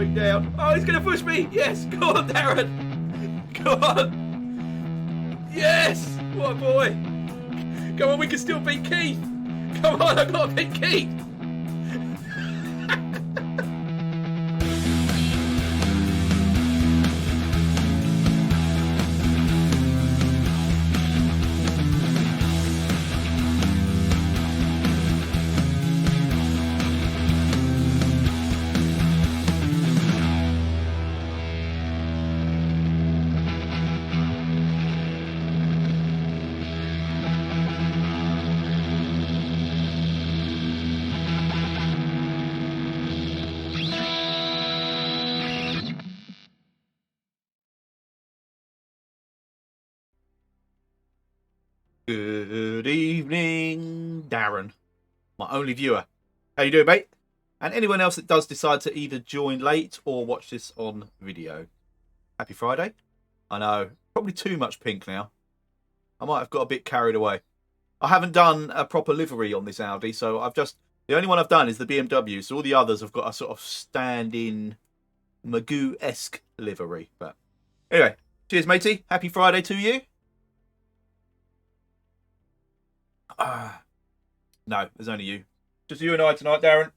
slowing down. Oh, he's going to push me. Yes. Go on, Darren. Go on. Yes. What a boy. Come on, we can still beat Keith. Come on, I've got to beat Keith. Good evening, Darren, my only viewer. How you doing, mate? And anyone else that does decide to either join late or watch this on video. Happy Friday. I know, probably too much pink now. I might have got a bit carried away. I haven't done a proper livery on this Audi, so the only one I've done is the BMW, so all the others have got a sort of stand-in Magoo-esque livery. But anyway, cheers, matey. Happy Friday to you. No, there's only you. Just you and I tonight, Darren.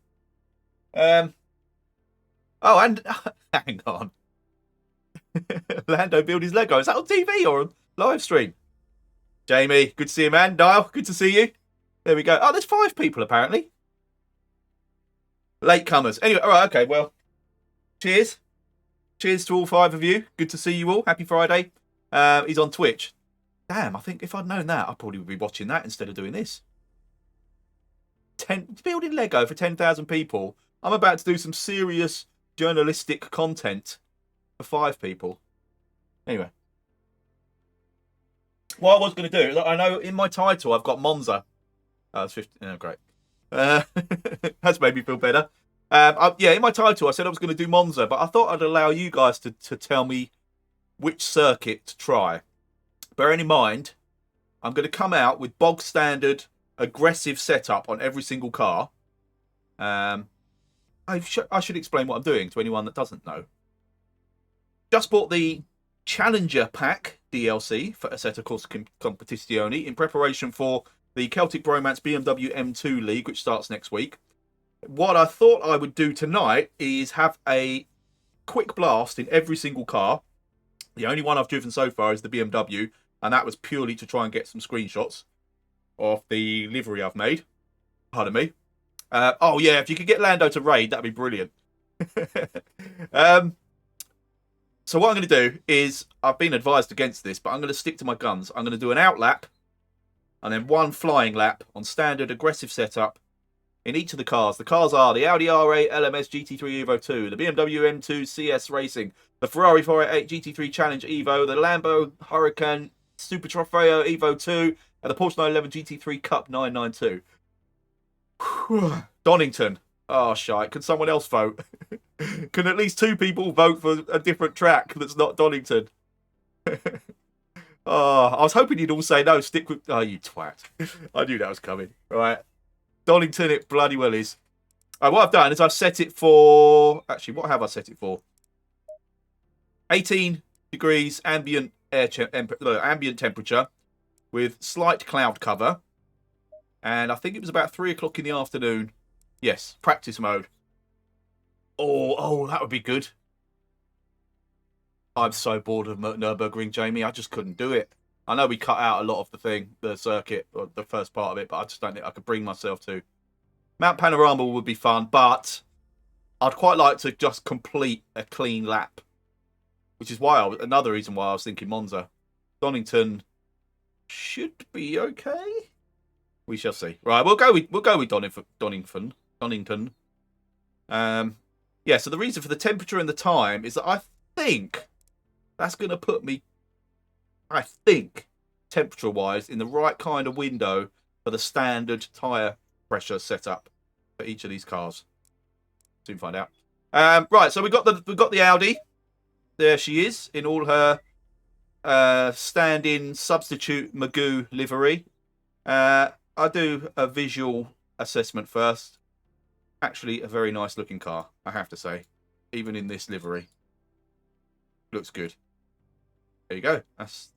Oh, and hang on. Lando build his Lego. Is that on TV or on live stream? Jamie, good to see you, man. Niall, good to see you. There we go. Oh, there's 5 people apparently. Latecomers. Anyway, all right, okay. Well, cheers. Cheers to all 5 of you. Good to see you all. Happy Friday. He's on Twitch. Damn, I think if I'd known that, I probably would be watching that instead of doing this. Building Lego for 10,000 people. I'm about to do some serious journalistic content for 5 people. Anyway. What I was going to do, I know in my title I've got Monza. Oh, it's 50. Oh, great. That's made me feel better. Yeah, in my title I said I was going to do Monza, but I thought I'd allow you guys to tell me which circuit to try. Bearing in mind, I'm going to come out with bog standard, aggressive setup on every single car. I should explain what I'm doing to anyone that doesn't know. Just bought the Challenger Pack DLC for Assetto Corsa Competizione in preparation for the Celtic Bromance BMW M2 League, which starts next week. What I thought I would do tonight is have a quick blast in every single car. The only one I've driven so far is the BMW, and that was purely to try and get some screenshots of the livery I've made. Pardon me. Oh, yeah, if you could get Lando to raid, that'd be brilliant. So what I'm going to do is, I've been advised against this, but I'm going to stick to my guns. I'm going to do an out lap, and then one flying lap on standard aggressive setup in each of the cars. The cars are the Audi R8 LMS GT3 Evo 2, the BMW M2 CS Racing, the Ferrari 488 Gt3 Challenge Evo, the Lambo Huracan Super Trofeo Evo 2, and the Porsche 911 GT3 Cup 992. Donington. Oh, shite. Can someone else vote? Can at least 2 people vote for a different track that's not Donington? Oh, I was hoping you'd all say no, stick with... Oh, you twat. I knew that was coming. Right. Donington it bloody well is. What I've done is I've set it for... Actually, what have I set it for? 18 degrees ambient ambient temperature with slight cloud cover. And I think it was about 3 o'clock in the afternoon. Yes, practice mode. Oh, that would be good. I'm so bored of Nürburgring, Jamie. I just couldn't do it. I know we cut out a lot of the circuit, or the first part of it, but I just don't think I could bring myself to. Mount Panorama would be fun, but I'd quite like to just complete a clean lap, which is why another reason why I was thinking Monza. Donington should be okay. We shall see. Right, we'll go with Donington. Yeah. So the reason for the temperature and the time is that I think that's going to put me, temperature-wise, in the right kind of window for the standard tyre pressure setup for each of these cars. Soon find out. Right, so we've got the Audi. There she is in all her stand-in substitute Magoo livery. I'll do a visual assessment first. Actually, a very nice looking car, I have to say. even in this livery. Looks good. There you go. That's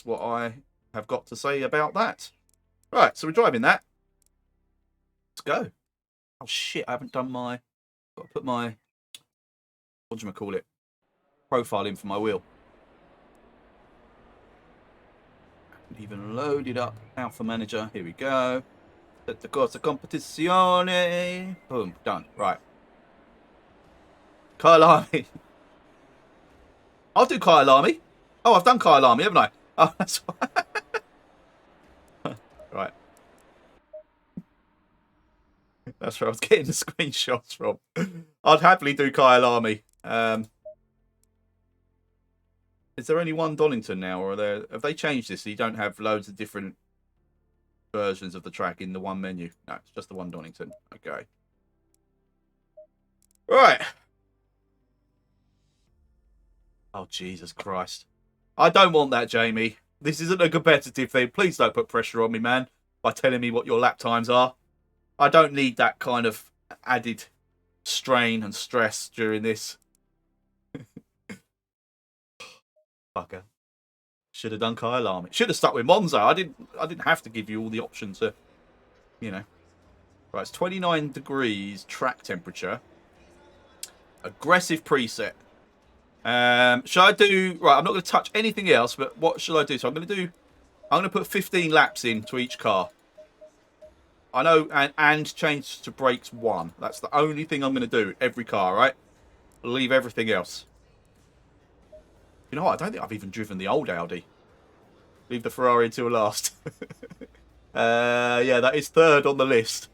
what I have got to say about that. Right, so we're driving that. Let's go. Oh shit, I haven't done my... Got to put my... What do you call it? Profile in for my wheel. Even loaded up Alpha Manager. Here we go. Set the course of competizione. Boom, done. Right. Kyalami. I'll do Kyalami. Oh, I've done Kyalami, haven't I? Oh, that's right. That's where I was getting the screenshots from. I'd happily do Kyalami. Is there only one Donington now, or have they changed this so you don't have loads of different versions of the track in the one menu? No, it's just the one Donington. Okay. Right. Oh, Jesus Christ. I don't want that, Jamie. This isn't a competitive thing. Please don't put pressure on me, man, by telling me what your lap times are. I don't need that kind of added strain and stress during this. Fucker. Should have done Kyalami. Should have stuck with Monza. I didn't have to give you all the options to, you know. Right, it's 29 degrees track temperature. Aggressive preset. Shall I do... Right, I'm not going to touch anything else, but what shall I do? So I'm going to put 15 laps into each car. I know, and change to brakes 1. That's the only thing I'm going to do every car, right? Leave everything else. You know what? I don't think I've even driven the old Audi. Leave the Ferrari until last. Yeah, that is third on the list.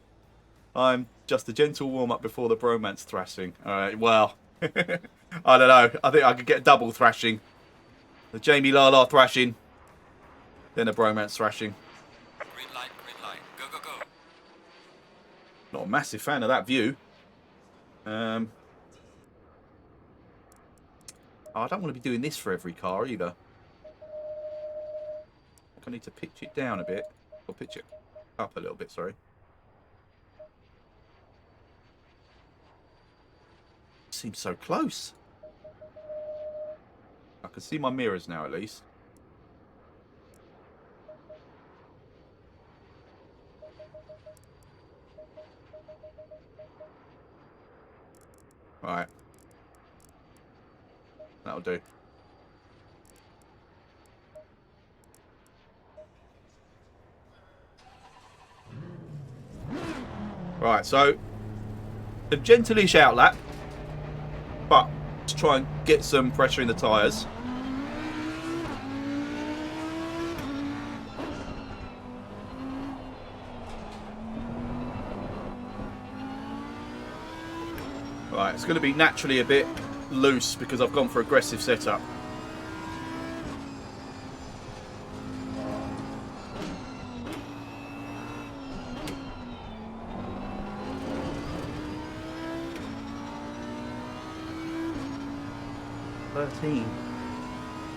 I'm just a gentle warm-up before the bromance thrashing. All right, well, I don't know. I think I could get a double thrashing. The Jamie Lala thrashing. Then a bromance thrashing. Green light, go, go, go. Not a massive fan of that view. I don't want to be doing this for every car either. I need to pitch it down a bit. Or pitch it up a little bit, sorry. Seems so close. I can see my mirrors now at least. Right. That'll do. Right, so a gentle-ish outlap, but to try and get some pressure in the tyres. Right, it's going to be naturally a bit loose because I've gone for aggressive setup.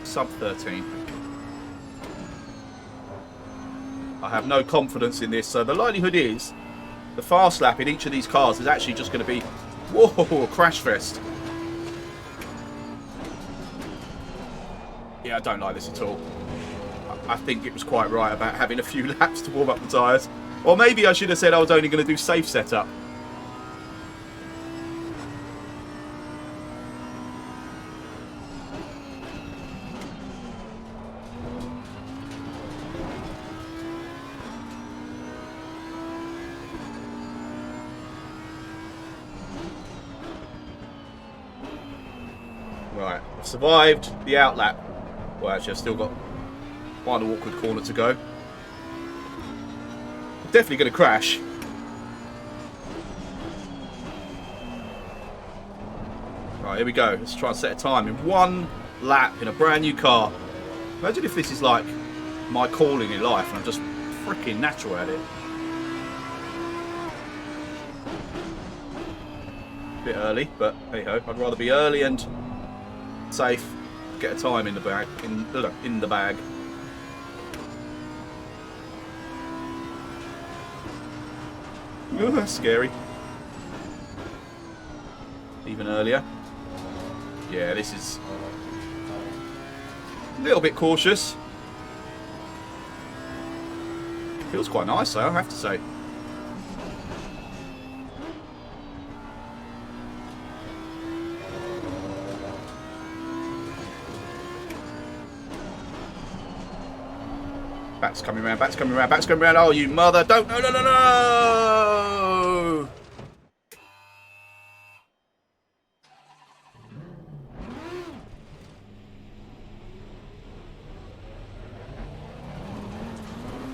Sub 13. I have no confidence in this, so the likelihood is the fast lap in each of these cars is actually just going to be, whoa, crash fest. Yeah, I don't like this at all. I think it was quite right about having a few laps to warm up the tyres. Or maybe I should have said I was only going to do safe setup. Right, I've survived the outlap. Well, actually, I've still got one awkward corner to go. I'm definitely going to crash. Right, here we go. Let's try and set a time in one lap in a brand new car. Imagine if this is like my calling in life and I'm just freaking natural at it. A bit early, but hey ho, I'd rather be early and safe. Get a time in the bag. In the bag. Oh, that's scary. even earlier. Yeah, this is a little bit cautious. Feels quite nice, though, I have to say. Back's coming around, back's coming around, back's coming around. Oh, you mother. Don't. No, no, no, no.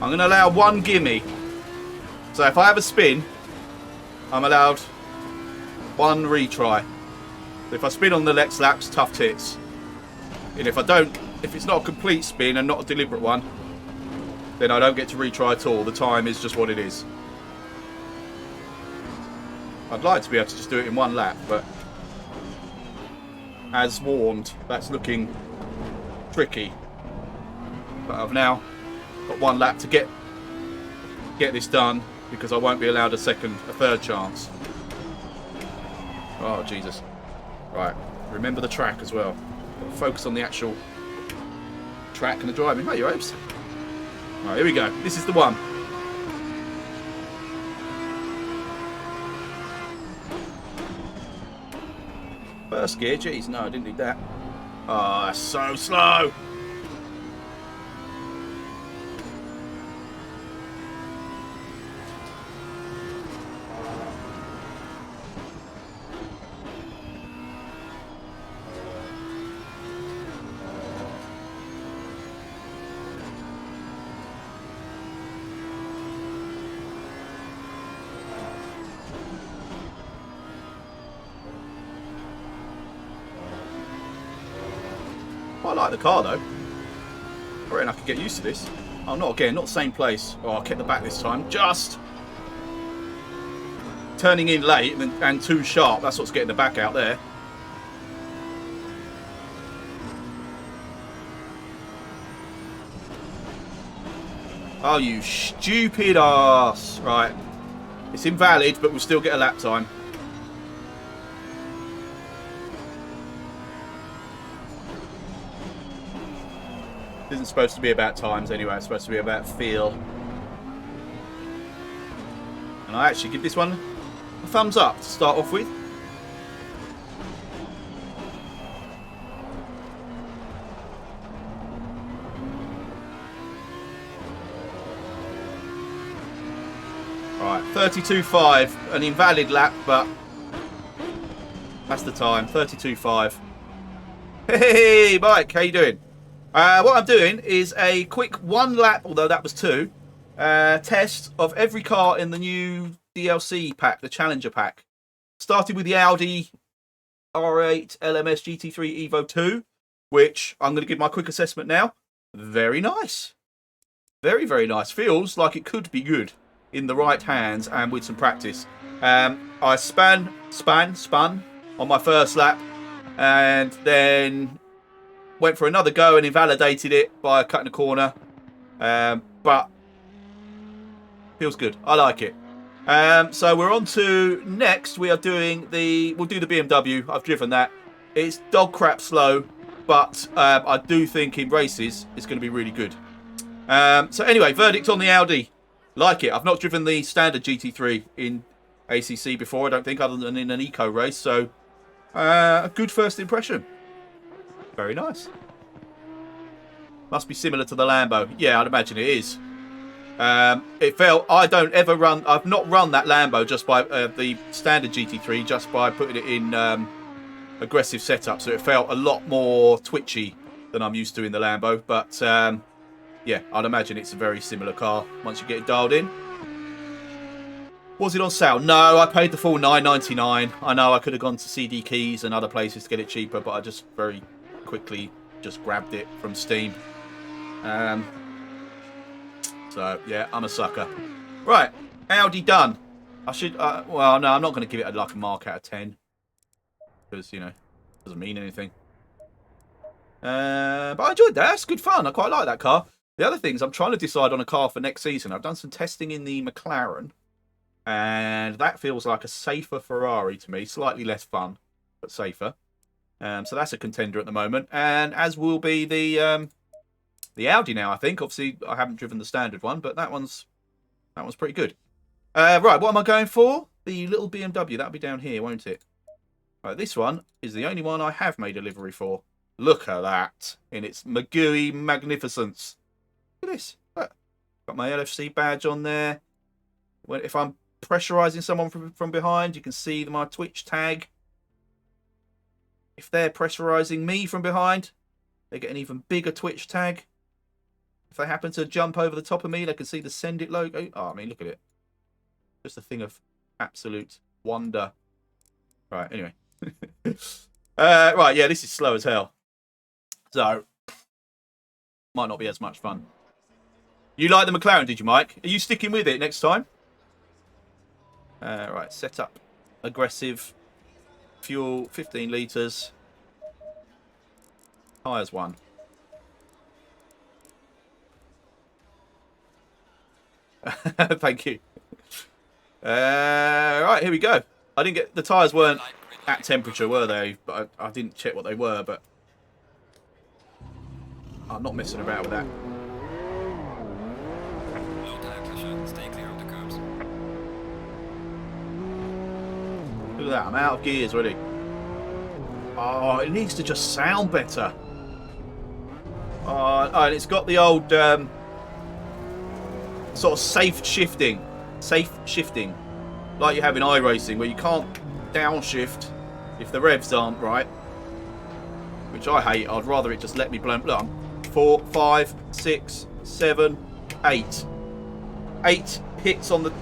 I'm going to allow one gimme. So if I have a spin, I'm allowed one retry. If I spin on the next laps, tough tits. And if I don't, if it's not a complete spin and not a deliberate one, then I don't get to retry at all. The time is just what it is. I'd like to be able to just do it in one lap, but as warned, that's looking tricky. But I've now got one lap to get this done because I won't be allowed a third chance. Oh, Jesus. Right, remember the track as well. Focus on the actual track and the driving. Oh, your hopes. Right, here we go. This is the one. First gear. Jeez, no, I didn't need that. Oh, that's so slow. I like the car though. I reckon I could get used to this. Oh, not again, not the same place. Oh, I kept the back this time. Just turning in late and too sharp. That's what's getting the back out there. Oh, you stupid ass. Right. It's invalid, but we'll still get a lap time. It isn't supposed to be about times anyway, it's supposed to be about feel. And I actually give this one a thumbs up to start off with. Right, 32.5, an invalid lap, but that's the time, 32.5. Hey, Mike, how you doing? What I'm doing is a quick one lap, although that was two, test of every car in the new DLC pack, the Challenger pack. Started with the Audi R8 LMS GT3 Evo 2, which I'm going to give my quick assessment now. Very nice. Very, very nice. Feels like it could be good in the right hands and with some practice. I spun on my first lap and then went for another go and invalidated it by cutting a corner. But feels good. I like it. So we're on to next. We'll do the BMW. I've driven that. It's dog crap slow, but I do think in races it's going to be really good. So anyway, verdict on the Audi. Like it. I've not driven the standard GT3 in ACC before, I don't think, other than in an eco race. So a good first impression. Very nice. Must be similar to the Lambo. Yeah, I'd imagine it is. It felt... I've not run that Lambo just by the standard GT3, just by putting it in aggressive setup. So it felt a lot more twitchy than I'm used to in the Lambo. But yeah, I'd imagine it's a very similar car once you get it dialed in. Was it on sale? No, I paid the full $9.99. I know I could have gone to CD Keys and other places to get it cheaper, but I just very quickly just grabbed it from Steam. So yeah, I'm a sucker. Right, Audi done. I should. Well, no, I'm not going to give it like a mark out of 10 because you know it doesn't mean anything. But I enjoyed that. It's good fun. I quite like that car. The other things I'm trying to decide on a car for next season. I've done some testing in the McLaren, and that feels like a safer Ferrari to me. Slightly less fun. but safer. So that's a contender at the moment, and as will be the Audi now. I think. Obviously, I haven't driven the standard one, but that one's pretty good. Right, what am I going for? The little BMW. That'll be down here, won't it? Right, this one is the only one I have made a livery for. Look at that in its Magui magnificence. Look at this. Look. Got my LFC badge on there. If I'm pressurizing someone from behind, you can see my Twitch tag. If they're pressurizing me from behind, they get an even bigger Twitch tag. If they happen to jump over the top of me, they can see the Send It logo. Oh, I mean, look at it. Just a thing of absolute wonder. Right, anyway. Right, yeah, this is slow as hell. So, might not be as much fun. You like the McLaren, did you, Mike? Are you sticking with it next time? Right, set up. Aggressive. Fuel, 15 litres. Tyres 1. Thank you. Right, here we go. I didn't get... The tyres weren't at temperature, were they? But I didn't check what they were, but... I'm not messing about with that. Low tire pressure. Stay clear of the curbs. Look at that, I'm out of gears already. Oh, it needs to just sound better. Oh, and it's got the old sort of safe shifting, like you have in iRacing, where you can't downshift if the revs aren't right, which I hate. I'd rather it just let me blow. Look, I'm 4, 5, 6, 7, 8. 8 hits on the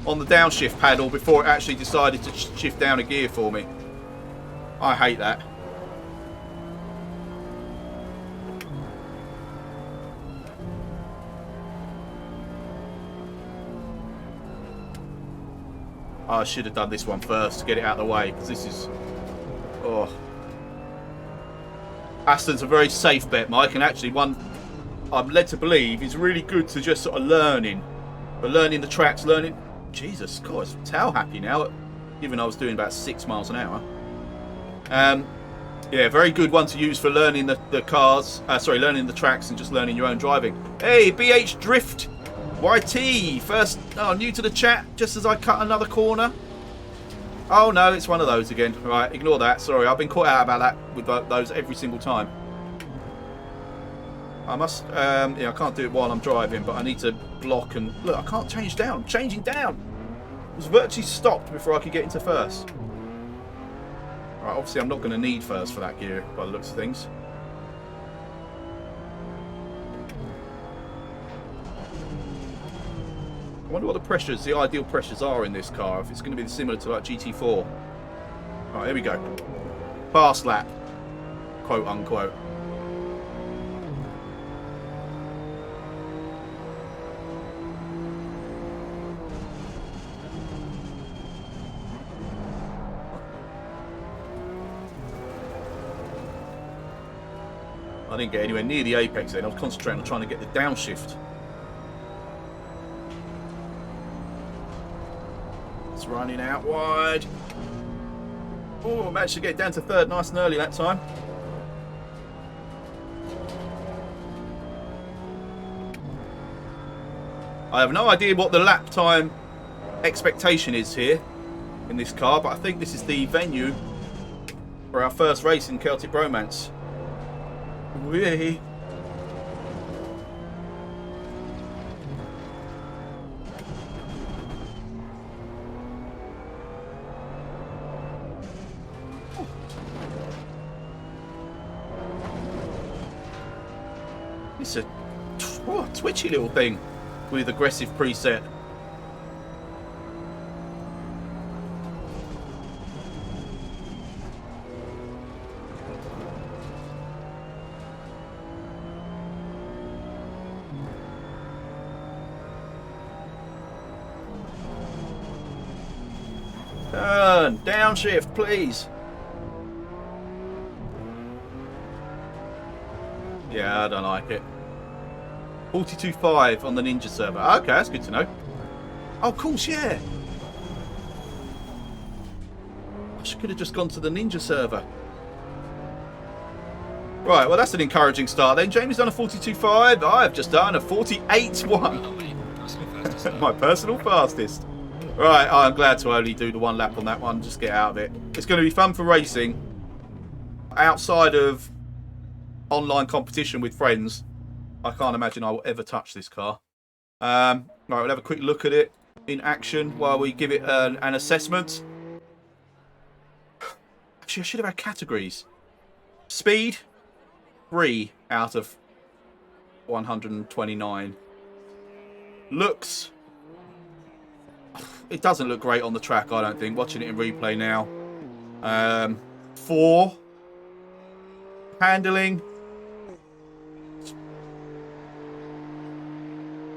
downshift pedal before it actually decided to shift down a gear for me. I hate that. I should have done this one first to get it out of the way, because this is... Oh. Aston's a very safe bet, Mike, and actually one I'm led to believe is really good to just sort of learning. But learning the tracks, learning... Jesus, God, I'm tail happy now, given I was doing about 6 miles an hour. Yeah, very good one to use for learning the cars. Sorry, learning the tracks and just learning your own driving. Hey, BH Drift YT, first, new to the chat, just as I cut another corner. Oh no, it's one of those again. Right, ignore that. Sorry, I've been caught out about that with those every single time. I must, yeah, I can't do it while I'm driving, but I need to block and look. I can't change down. Changing down. It was virtually stopped before I could get into first. Right, obviously I'm not going to need first for that gear by the looks of things. I wonder what the pressures, the ideal pressures are in this car, if it's going to be similar to like GT4. Right, here we go. Fast lap, quote unquote. I didn't get anywhere near the apex then. I was concentrating on trying to get the downshift. It's running out wide. Oh, I managed to get down to third nice and early that time. I have no idea what the lap time expectation is here in this car, but I think this is the venue for our first race in Celtic Bromance. Whee! It's a twitchy little thing with aggressive preset. Turn, downshift, please. Yeah, I don't like it. 42.5 on the Ninja server. Okay, that's good to know. Oh, of course, yeah. gosh, could have just gone to the Ninja server. Right, well, that's an encouraging start then. Jamie's done a 42.5. I've just done a 48.1. My personal fastest. Right, I'm glad to only do the one lap on that one. Just get out of it. It's going to be fun for racing. Outside of online competition with friends, I can't imagine I will ever touch this car. Right, we'll have a quick look at it in action while we give it an assessment. Actually, I should have had categories. Speed, 3 out of 129. Looks, it doesn't look great on the track, I don't think. Watching it in replay now. 4. Handling,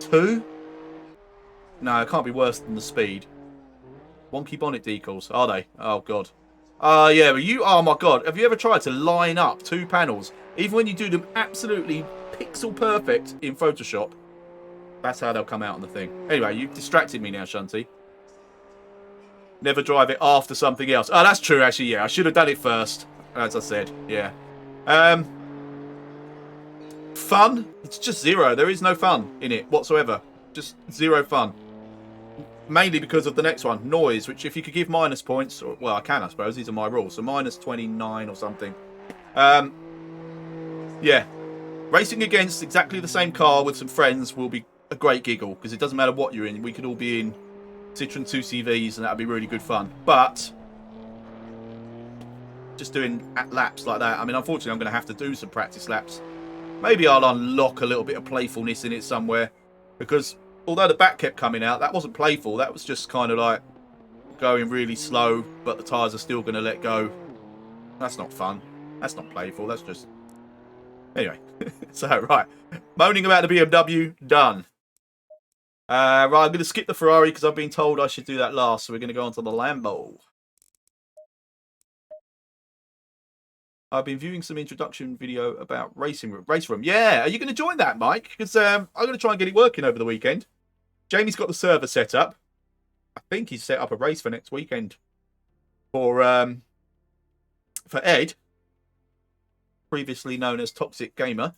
2. No, it can't be worse than the speed. Wonky bonnet decals, are they? Oh, God. Yeah, but you... Oh, my God. Have you ever tried to line up 2 panels? Even when you do them absolutely pixel perfect in Photoshop, that's how they'll come out on the thing. Anyway, you've distracted me now, Shunty. Never drive it after something else. Oh, that's true, actually, yeah. I should have done it first, as I said. Yeah. Fun? It's just 0. There is no fun in it whatsoever. Just 0 fun. Mainly because of the next one, noise, which if you could give minus points, or, well, I can, I suppose. These are my rules. So minus 29 or something. Yeah. Racing against exactly the same car with some friends will be a great giggle, because it doesn't matter what you're in. We could all be in Citroen 2CVs, and that would be really good fun. But just doing laps like that, I mean, unfortunately, I'm going to have to do some practice laps. Maybe I'll unlock a little bit of playfulness in it somewhere, because although the back kept coming out, that wasn't playful. That was just kind of like going really slow, but the tyres are still going to let go. That's not fun. That's not playful. That's just... Anyway. So, right. Moaning about the BMW, done. Right, I'm going to skip the Ferrari because I've been told I should do that last. So we're going to go on to the Lambo. I've been viewing some introduction video about race room. Yeah, are you going to join that, Mike? Because I'm going to try and get it working over the weekend. Jamie's got the server set up. I think he's set up a race for next weekend for Ed, previously known as Toxic Gamer.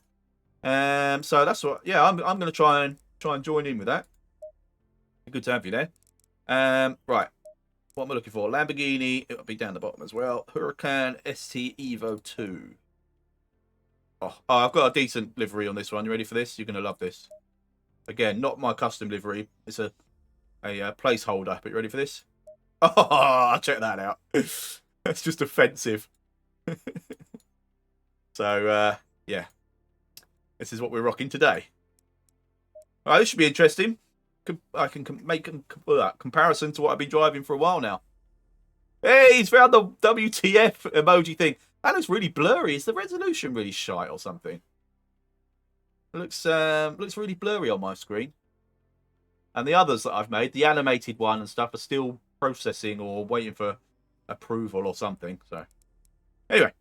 So that's what. Yeah, I'm going to try and join in with that. Good to have you there. Right. What am I looking for? Lamborghini. It'll be down the bottom as well. Huracan ST Evo 2. Oh, I've got a decent livery on this one. You ready for this? You're going to love this. Again, not my custom livery. It's a placeholder. But you ready for this? Oh, check that out. That's just offensive. So, yeah. This is what we're rocking today. All right, this should be interesting. I can make a comparison to what I've been driving for a while now. Hey, he's found the WTF emoji thing. That looks really blurry. Is the resolution really shite or something? It looks really blurry on my screen. And the others that I've made, the animated one and stuff, are still processing or waiting for approval or something. So, anyway,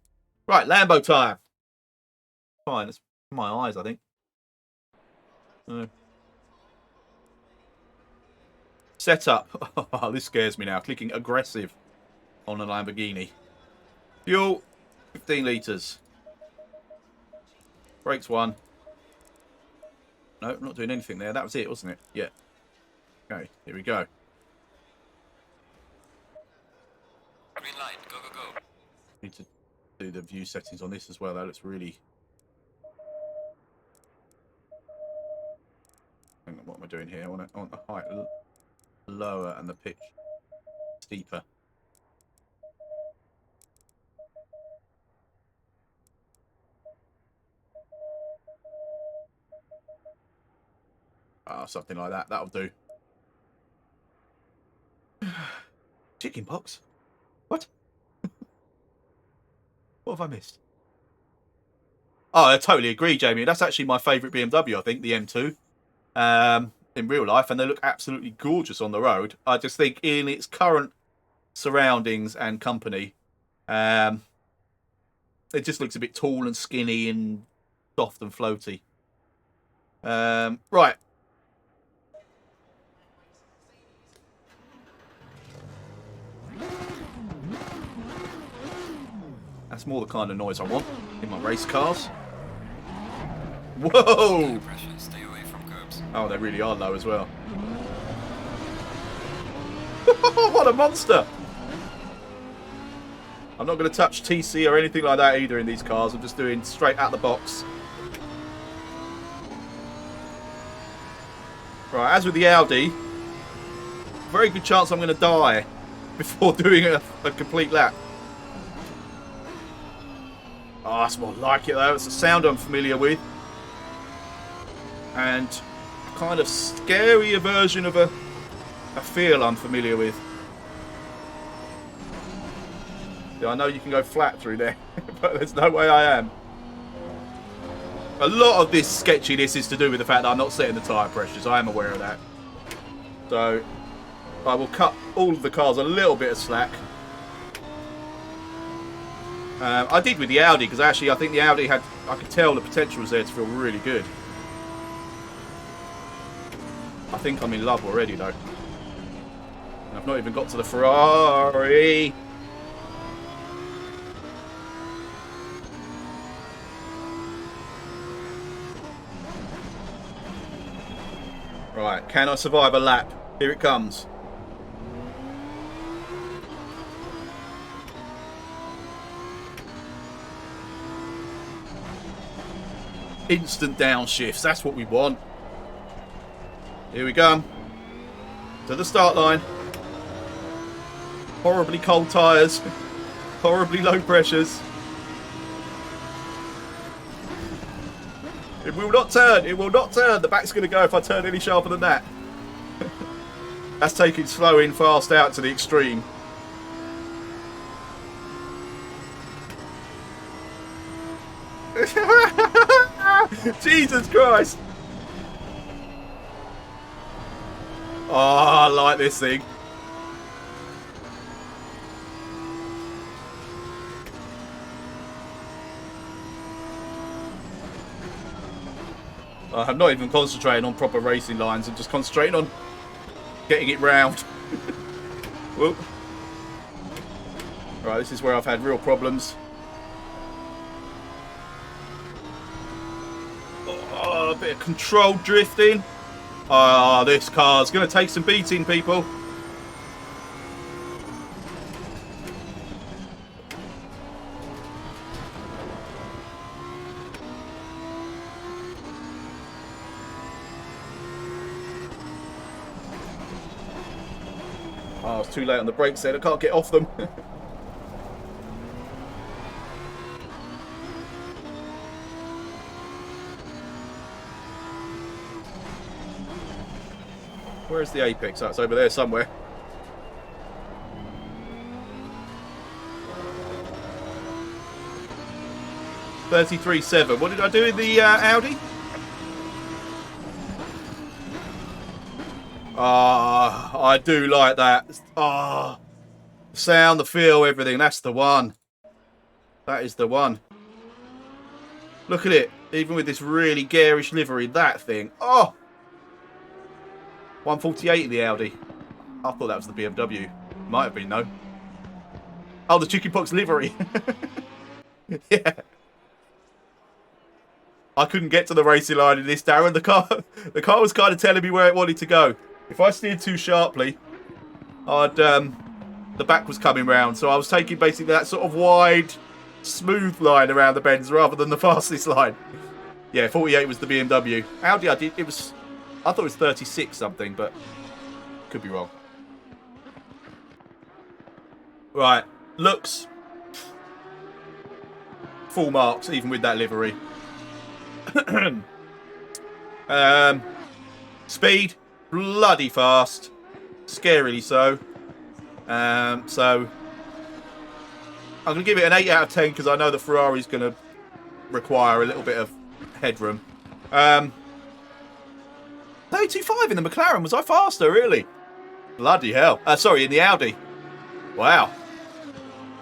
right, Lambo time. Fine, it's my eyes, I think. Setup. Oh, this scares me now. Clicking aggressive on a Lamborghini. Fuel, 15 litres. Brakes 1. No, not doing anything there. That was it, wasn't it? Yeah. Okay, here we go. Green light, go, go, go. Need to do the view settings on this as well. That looks really... Hang on, what am I doing here? I want the height lower and the pitch steeper. Something like that. That'll do. Chicken pox? What? What have I missed? Oh, I totally agree, Jamie. That's actually my favourite BMW, I think, the M2. In real life, and they look absolutely gorgeous on the road. I just think in its current surroundings and company, it just looks a bit tall and skinny and soft and floaty. Right. That's more the kind of noise I want in my race cars. Whoa! Tire pressure, stay away from curbs. Oh, they really are low as well. What a monster! I'm not going to touch TC or anything like that either in these cars. I'm just doing straight out the box. Right, as with the Audi, very good chance I'm going to die before doing a complete lap. Oh, that's more like it though. It's a sound I'm familiar with. And a kind of scarier version of a feel I'm familiar with. Yeah, I know you can go flat through there, but there's no way I am. A lot of this sketchiness is to do with the fact that I'm not setting the tyre pressures. I am aware of that. So I will cut all of the cars a little bit of slack. I did with the Audi, because actually I think the Audi had, I could tell the potential was there to feel really good. I think I'm in love already though. And I've not even got to the Ferrari. Right, can I survive a lap? Here it comes. Instant downshifts, that's what we want. Here we go. To the start line. Horribly cold tyres. Horribly low pressures. It will not turn. It will not turn. The back's going to go if I turn any sharper than that. That's taking slow in, fast out to the extreme. Jesus Christ. Oh, I like this thing. I'm not even concentrating on proper racing lines. I'm just concentrating on getting it round. Whoop. Right, this is where I've had real problems. Oh, a bit of controlled drifting. Ah, this car's going to take some beating, people. Oh, it's too late on the brakes then. I can't get off them. Where's the apex? Oh, it's over there somewhere. .33.7. What did I do in the Audi? Ah, I do like that. Ah, the sound, the feel, everything. That's the one. That is the one. Look at it. Even with this really garish livery, that thing. Oh! 148 in the Audi. I thought that was the BMW. Might have been, though. Oh, the chickenpox livery. Yeah. I couldn't get to the racing line in this, Darren. The car was kind of telling me where it wanted to go. If I steered too sharply, I'd the back was coming round, so I was taking basically that sort of wide, smooth line around the bends rather than the fastest line. Yeah, 48 was the BMW. Audi, I thought it was 36 something, but could be wrong. Right, looks full marks even with that livery. Speed bloody fast, scarily so. So I'm gonna give it an 8 out of 10 because I know the Ferrari's gonna require a little bit of headroom. 32.5 in the McLaren. Was I faster, really? Bloody hell. Sorry, in the Audi. Wow.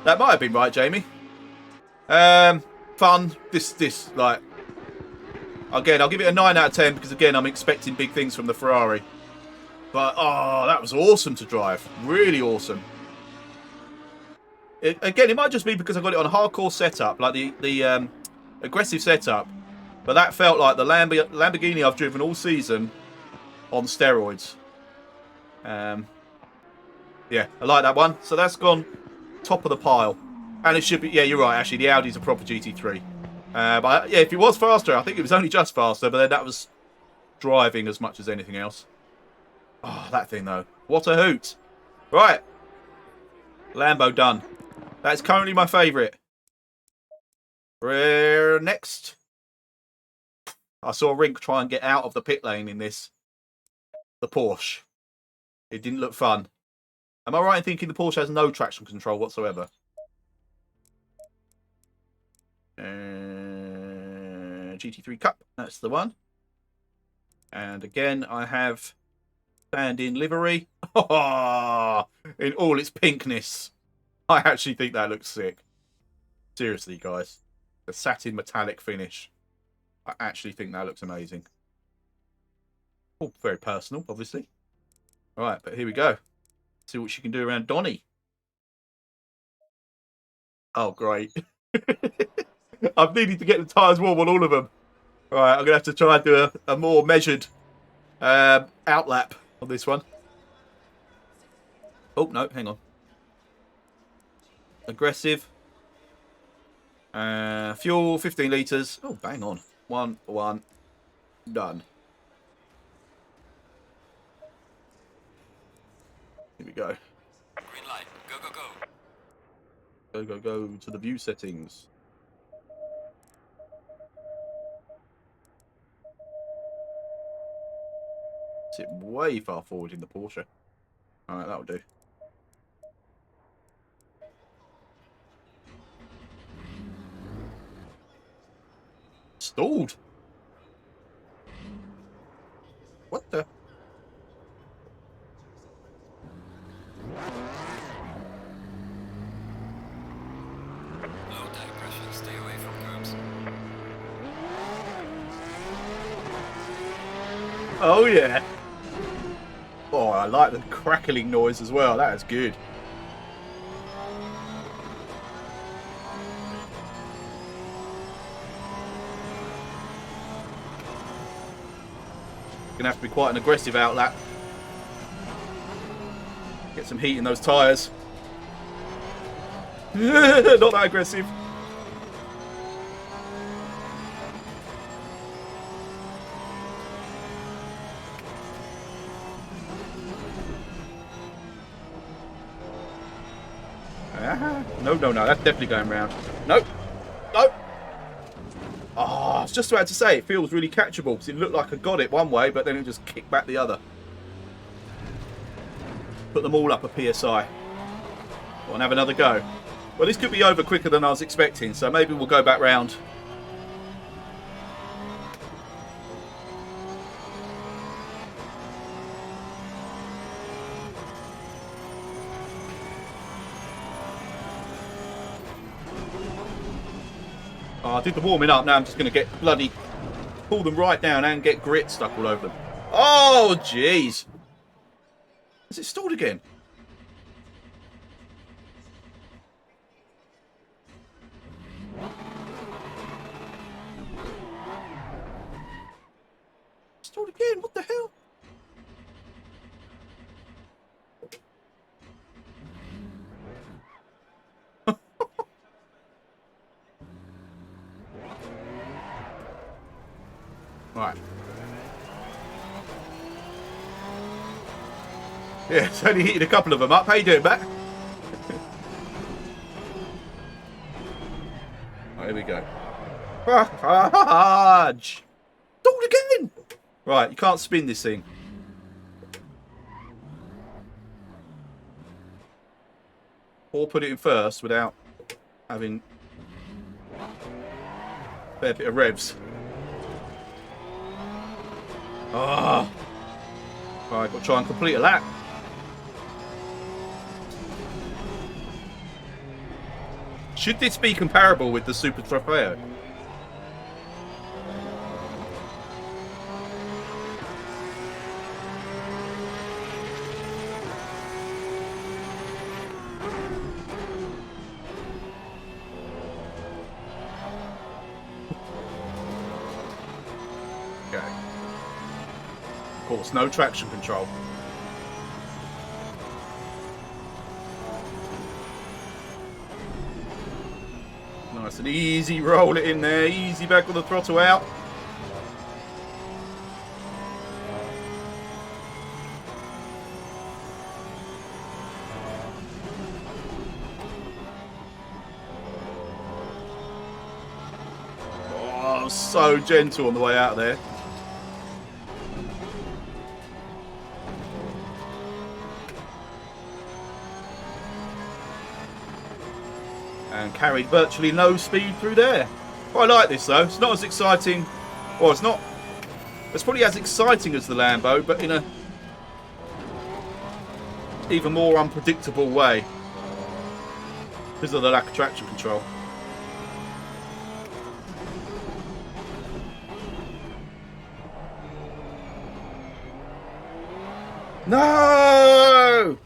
That might have been right, Jamie. Fun. This, like... Again, I'll give it a 9 out of 10 because, again, I'm expecting big things from the Ferrari. But, oh, that was awesome to drive. Really awesome. Again, it might just be because I got it on a hardcore setup, like the aggressive setup. But that felt like the Lamborghini I've driven all season on steroids. Yeah, I like that one. So that's gone top of the pile. And it should be, yeah, you're right, actually. The Audi's a proper GT3. But yeah, if it was faster, I think it was only just faster, but then that was driving as much as anything else. Oh, that thing, though. What a hoot. Right. Lambo done. That's currently my favourite. Next. I saw Rink try and get out of the pit lane in this. The Porsche. It didn't look fun. Am I right in thinking the Porsche has no traction control whatsoever? GT3 Cup. That's the one. And again, I have stand-in livery. Oh, in all its pinkness. I actually think that looks sick. Seriously, guys. The satin metallic finish. I actually think that looks amazing. Oh, very personal, obviously. All right, but here we go. See what she can do around Donny. Oh, great. I've needed to get the tyres warm on all of them. All right, I'm going to have to try and do a more measured outlap on this one. Oh, no, hang on. Aggressive. Fuel, 15 litres. Oh, bang on. 1, done. Here we go. Green light. Go, go, go. Go, go, go to the view settings. Sit way far forward in the Porsche. Alright, that'll do. Stalled. What the? Low tire pressure. Stay away from curbs. Oh, yeah. Oh, I like the crackling noise as well. That is good. Gonna have to be quite an aggressive outlap. Get some heat in those tyres. Not that aggressive. No, no, no. That's definitely going round. Nope. Nope. Oh, I was just about to say, it feels really catchable because it looked like I got it one way, but then it just kicked back the other. Put them all up a PSI. Go on, have another go. Well, this could be over quicker than I was expecting, so maybe we'll go back round. Oh, I did the warming up. Now I'm just going to get bloody... pull them right down and get grit stuck all over them. Oh, jeez. Is it stalled again? Stalled again? What the hell? Right. Yeah, it's only heated a couple of them up. How you doing, Matt? Right, here we go. Fudge! Stalled again! Right, you can't spin this thing. Or put it in first without having a fair bit of revs. Ah! Oh. Right, got to try and complete a lap. Should this be comparable with the Super Trofeo? course, no traction control. Nice and easy, roll it in there, easy back with the throttle out. Oh, so gentle on the way out there. And carried virtually no speed through there. Quite like this though. It's not as exciting. Well, it's not. It's probably as exciting as the Lambo, but in a even more unpredictable way because of the lack of traction control. No!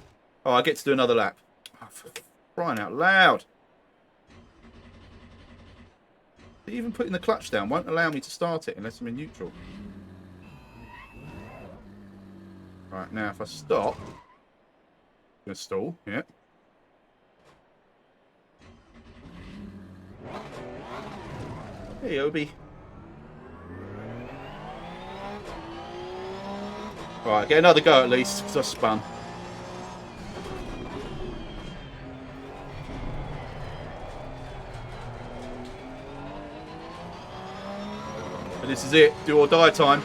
Oh, I get to do another lap. Oh, for crying out loud. Even putting the clutch down won't allow me to start it unless I'm in neutral. Right, now if I stop, I'm going to stall, yeah. Hey, Obi. Alright, get another go at least, because I spun. But this is it, do or die time.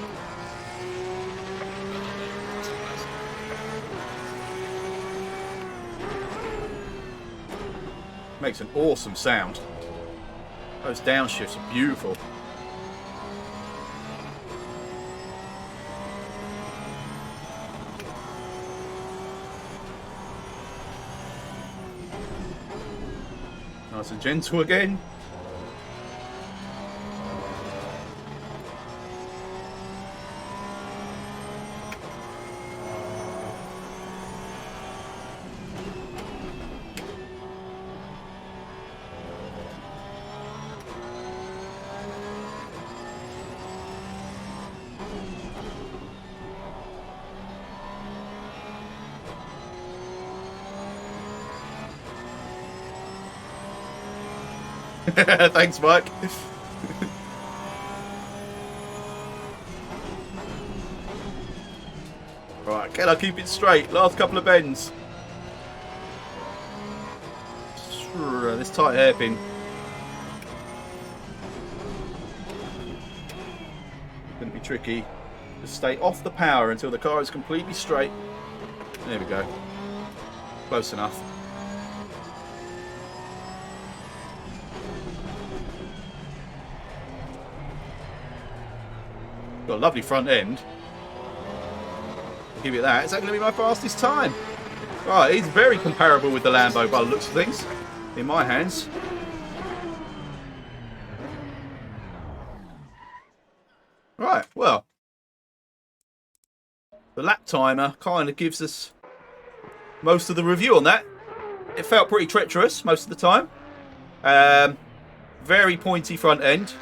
Makes an awesome sound. Those downshifts are beautiful. Nice and gentle again. Thanks, Mike. Right, can I keep it straight? Last couple of bends. This tight hairpin. Gonna be tricky. Just stay off the power until the car is completely straight. There we go. Close enough. Got a lovely front end. I'll give you that. Is that going to be my fastest time? Right, he's very comparable with the Lambo by the looks of things. In my hands. Right, well. The lap timer kind of gives us most of the review on that. It felt pretty treacherous most of the time. Very pointy front end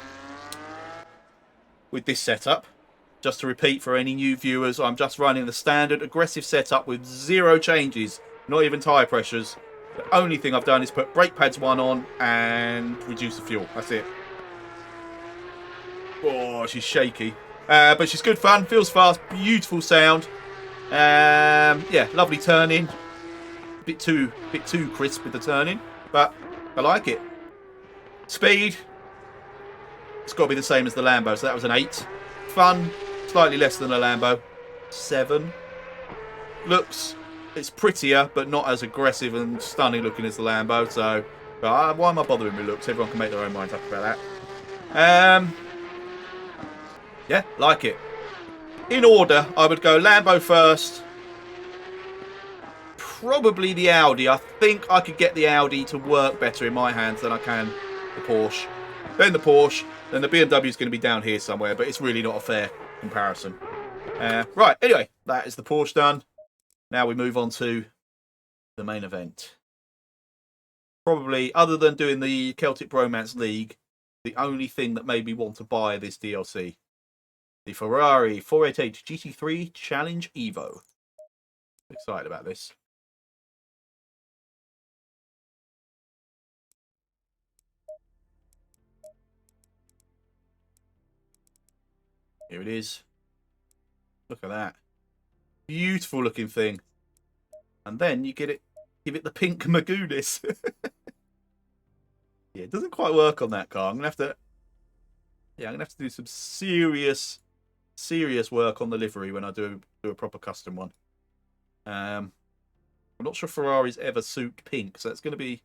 with this setup. Just to repeat for any new viewers, I'm just running the standard aggressive setup with zero changes, not even tyre pressures. The only thing I've done is put brake pads 1 on and reduce the fuel. That's it. Oh, she's shaky. But she's good fun, feels fast, beautiful sound. Yeah, lovely turning. Bit too crisp with the turning, but I like it. Speed, it's got to be the same as the Lambo, so that was an 8. Fun, slightly less than a Lambo, 7. Looks, it's prettier, but not as aggressive and stunning looking as the Lambo. So, why am I bothering with looks? Everyone can make their own minds up about that. Yeah, like it. In order, I would go Lambo first. Probably the Audi. I think I could get the Audi to work better in my hands than I can the Porsche. Then the Porsche. Then the BMW is going to be down here somewhere, but it's really not a fair comparison. Right, anyway, that is the Porsche done. Now we move on to the main event. Probably, other than doing the Celtic Bromance League, the only thing that made me want to buy this DLC. The Ferrari 488 GT3 Challenge Evo. Excited about this. Here it is. Look at that. Beautiful looking thing. And then you get it, give it the pink Magoonis. Yeah, it doesn't quite work on that car. I'm gonna have to do some serious work on the livery when I do a proper custom one. I'm not sure Ferraris ever suit pink, so it's gonna be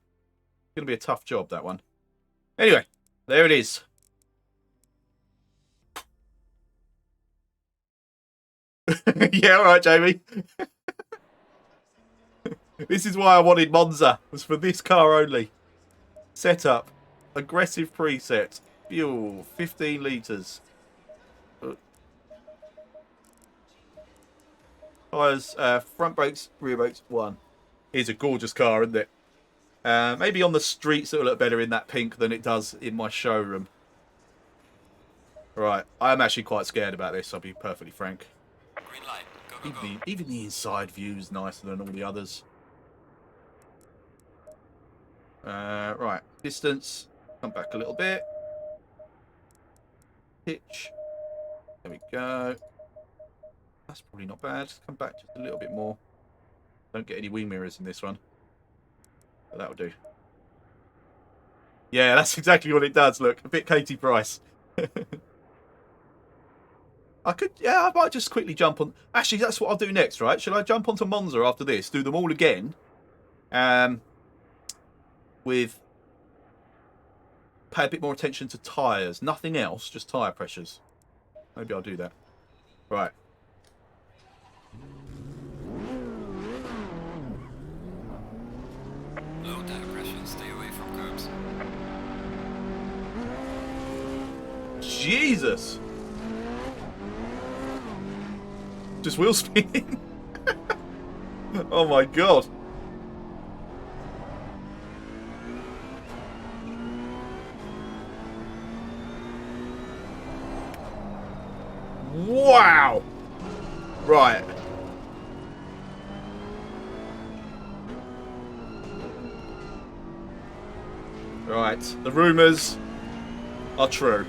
a tough job, that one. Anyway, there it is. Yeah, all right, Jamie. This is why I wanted Monza. It was for this car only. Setup, aggressive preset, fuel, 15 litres. Tyres, front brakes, rear brakes, 1. It's a gorgeous car, isn't it? Maybe on the streets it'll look better in that pink than it does in my showroom. Right, I'm actually quite scared about this, I'll be perfectly frank. Green light. Go, go, go. Even the inside view is nicer than all the others. Right, distance. Come back a little bit. Pitch. There we go. That's probably not bad. Come back just a little bit more. Don't get any wing mirrors in this one. But that'll do. Yeah, that's exactly what it does. Look, a bit Katie Price. I might just quickly jump on. Actually, that's what I'll do next, right? Shall I jump onto Monza after this? Do them all again. With pay a bit more attention to tyres. Nothing else, just tyre pressures. Maybe I'll do that. Right. Low tire pressure. Stay away from curbs. Jesus! Just wheel spinning. Oh my god. Wow! Right. Right. The rumours are true.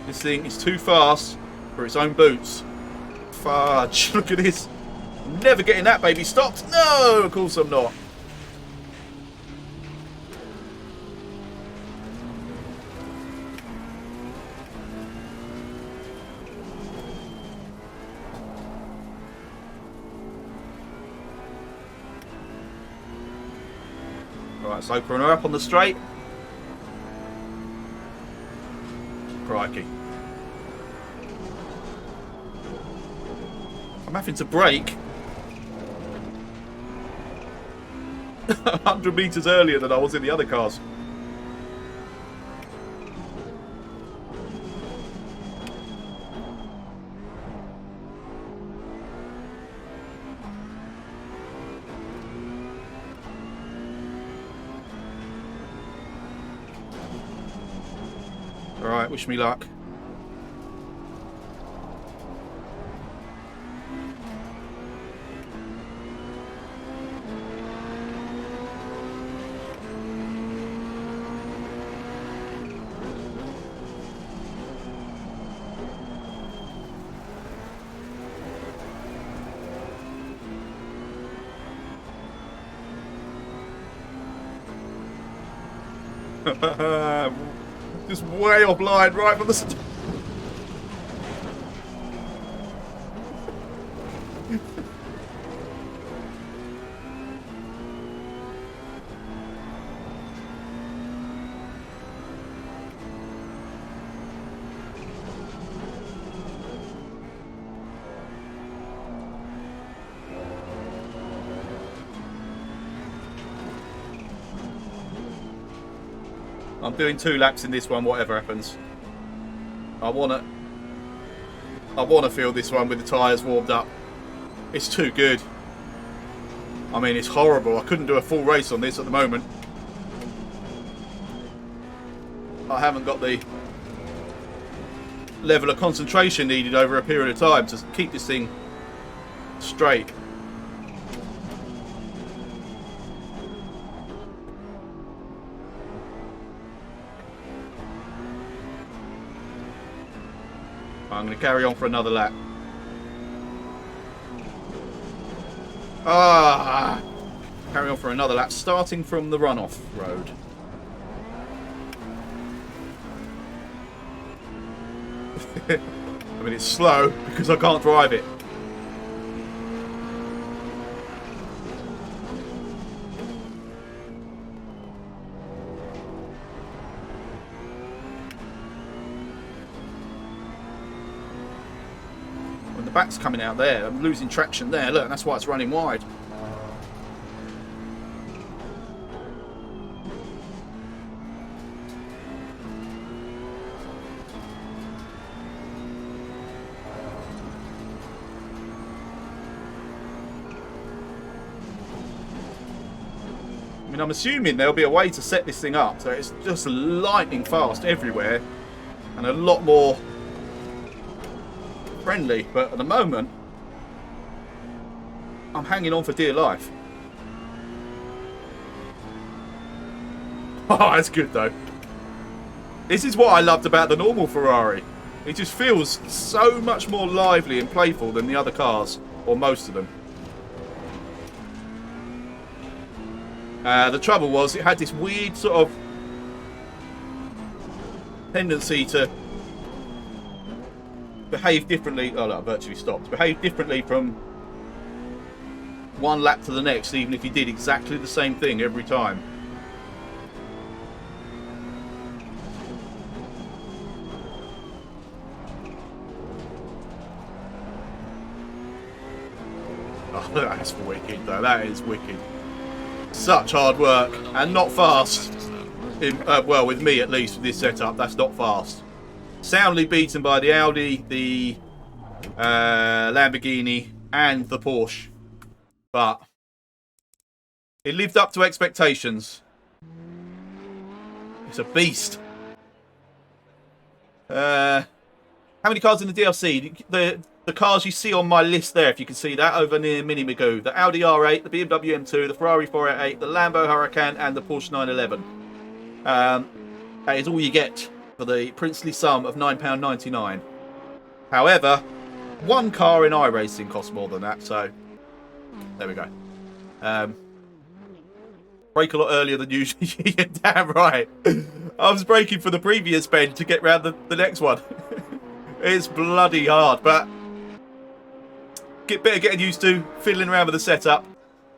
This thing is too fast for its own boots. Fudge. Look at this. I'm never getting that baby stopped. No, of course I'm not. Right, so open her up on the straight. Crikey. I'm having to brake 100 metres earlier than I was in the other cars. Alright, wish me luck. Just way offline right from the start. I'm doing 2 laps in this one, whatever happens. I wanna feel this one with the tyres warmed up. It's too good. I mean, it's horrible. I couldn't do a full race on this at the moment. I haven't got the level of concentration needed over a period of time to keep this thing straight. I'm going to carry on for another lap. Carry on for another lap, starting from the runoff road. I mean, it's slow because I can't drive it. When the back's coming out there, I'm losing traction there. Look, that's why it's running wide. I mean, I'm assuming there'll be a way to set this thing up so it's just lightning fast everywhere and a lot more friendly, but at the moment I'm hanging on for dear life. Oh, that's good though. This is what I loved about the normal Ferrari. It just feels so much more lively and playful than the other cars, or most of them. The trouble was it had this weird sort of tendency to behave differently. Oh, no, I virtually stopped. Behave differently from one lap to the next, even if you did exactly the same thing every time. Oh, that's wicked, though. That is wicked. Such hard work and not fast. Well, with me at least, with this setup, that's not fast. Soundly beaten by the Audi, the Lamborghini, and the Porsche. But it lived up to expectations. It's a beast. How many cars in the DLC? The cars you see on my list there, if you can see that, over near Mini Magoo. The Audi R8, the BMW M2, the Ferrari 488, the Lambo Huracan, and the Porsche 911. That is all you get for the princely sum of £9.99. However, one car in iRacing costs more than that, so there we go. Brake a lot earlier than usual. You're damn right. I was braking for the previous bend to get round the next one. It's bloody hard, but better getting used to fiddling around with the setup.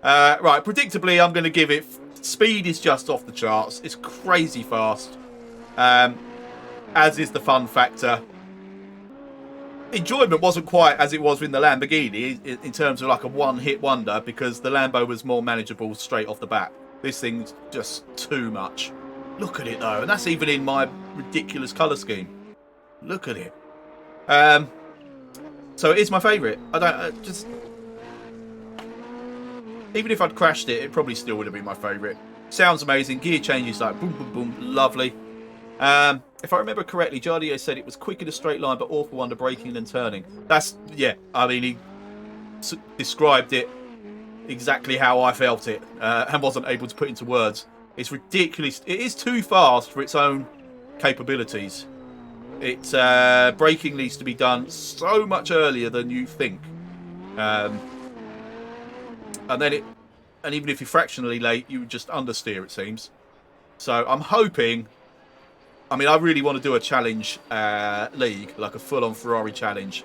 Right, predictably, I'm going to give it... Speed is just off the charts. It's crazy fast. As is the fun factor. Enjoyment wasn't quite as it was in the Lamborghini in terms of like a one-hit wonder, because the Lambo was more manageable straight off the bat. This thing's just too much. Look at it, though. And that's even in my ridiculous colour scheme. Look at it. So it is my favourite. I don't just... Even if I'd crashed it, it probably still would have been my favourite. Sounds amazing. Gear changes like boom, boom, boom. Lovely. If I remember correctly, Jardier said it was quick in a straight line, but awful under braking and turning. That's, yeah, I mean, he described it exactly how I felt it, and wasn't able to put into words. It's ridiculous. It is too fast for its own capabilities. It's braking needs to be done so much earlier than you think, and even if you're fractionally late, you just understeer, it seems. So I'm hoping. I mean, I really want to do a challenge league, like a full-on Ferrari challenge,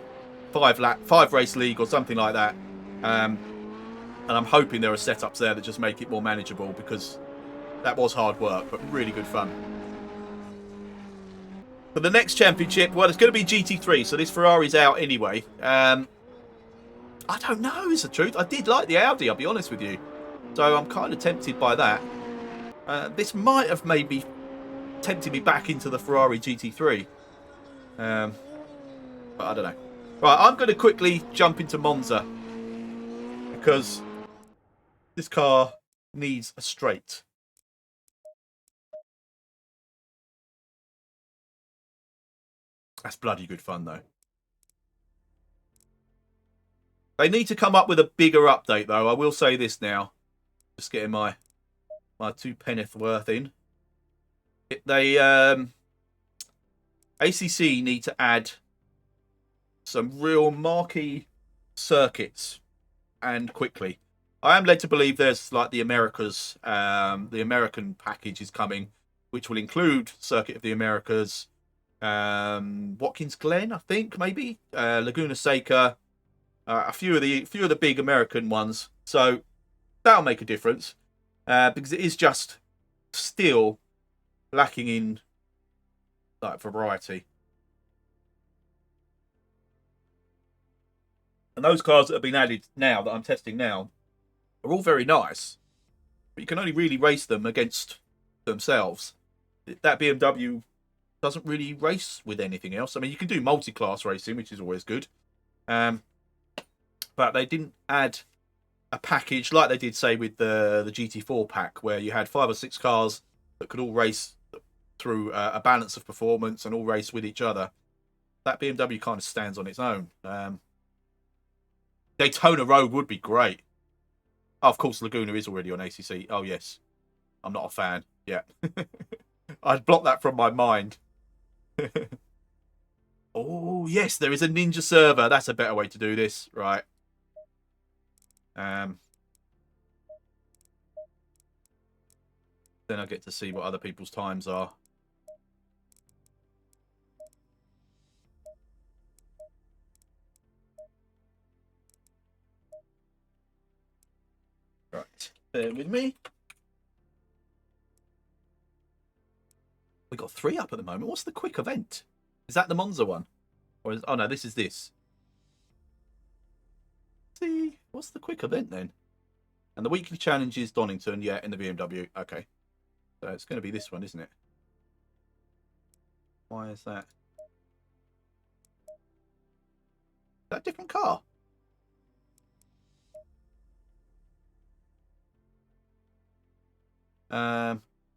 5-race league or something like that. And I'm hoping there are setups there that just make it more manageable, because that was hard work, but really good fun. For the next championship, well, it's going to be Gt3, so this Ferrari's out anyway. I don't know, is the truth. I did like the Audi, I'll be honest with you. So I'm kind of tempted by that. This might have made me tempted me back into the Ferrari GT3. But I don't know. Right, I'm going to quickly jump into Monza, because this car needs a straight. That's bloody good fun, though. They need to come up with a bigger update, though. I will say this now. Just getting my 2 penneth worth in. ACC need to add some real marquee circuits, and quickly. I am led to believe there's like the Americas, the American package is coming, which will include Circuit of the Americas, Watkins Glen, I think, maybe Laguna Seca, a few of the big American ones. So that'll make a difference because it is just still lacking in like variety. And those cars that have been added now, that I'm testing now, are all very nice. But you can only really race them against themselves. That BMW doesn't really race with anything else. I mean, you can do multi-class racing, which is always good. But they didn't add a package like they did, say, with the GT4 pack, where you had 5 or 6 cars that could all race through a balance of performance and all race with each other. That BMW kind of stands on its own. Daytona Road would be great. Oh, of course, Laguna is already on ACC. Oh, yes. I'm not a fan. Yeah. I'd block that from my mind. Oh, yes, there is a Ninja server. That's a better way to do this. Right. Then I get to see what other people's times are. Right, bear with me. We got 3 up at the moment. What's the quick event? Is that the Monza one? Or is, oh no, this is this. See, what's the quick event then? And the weekly challenge is Donington, yeah, in the BMW. Okay. So it's going to be this one, isn't it? Why is that? Is that a different car?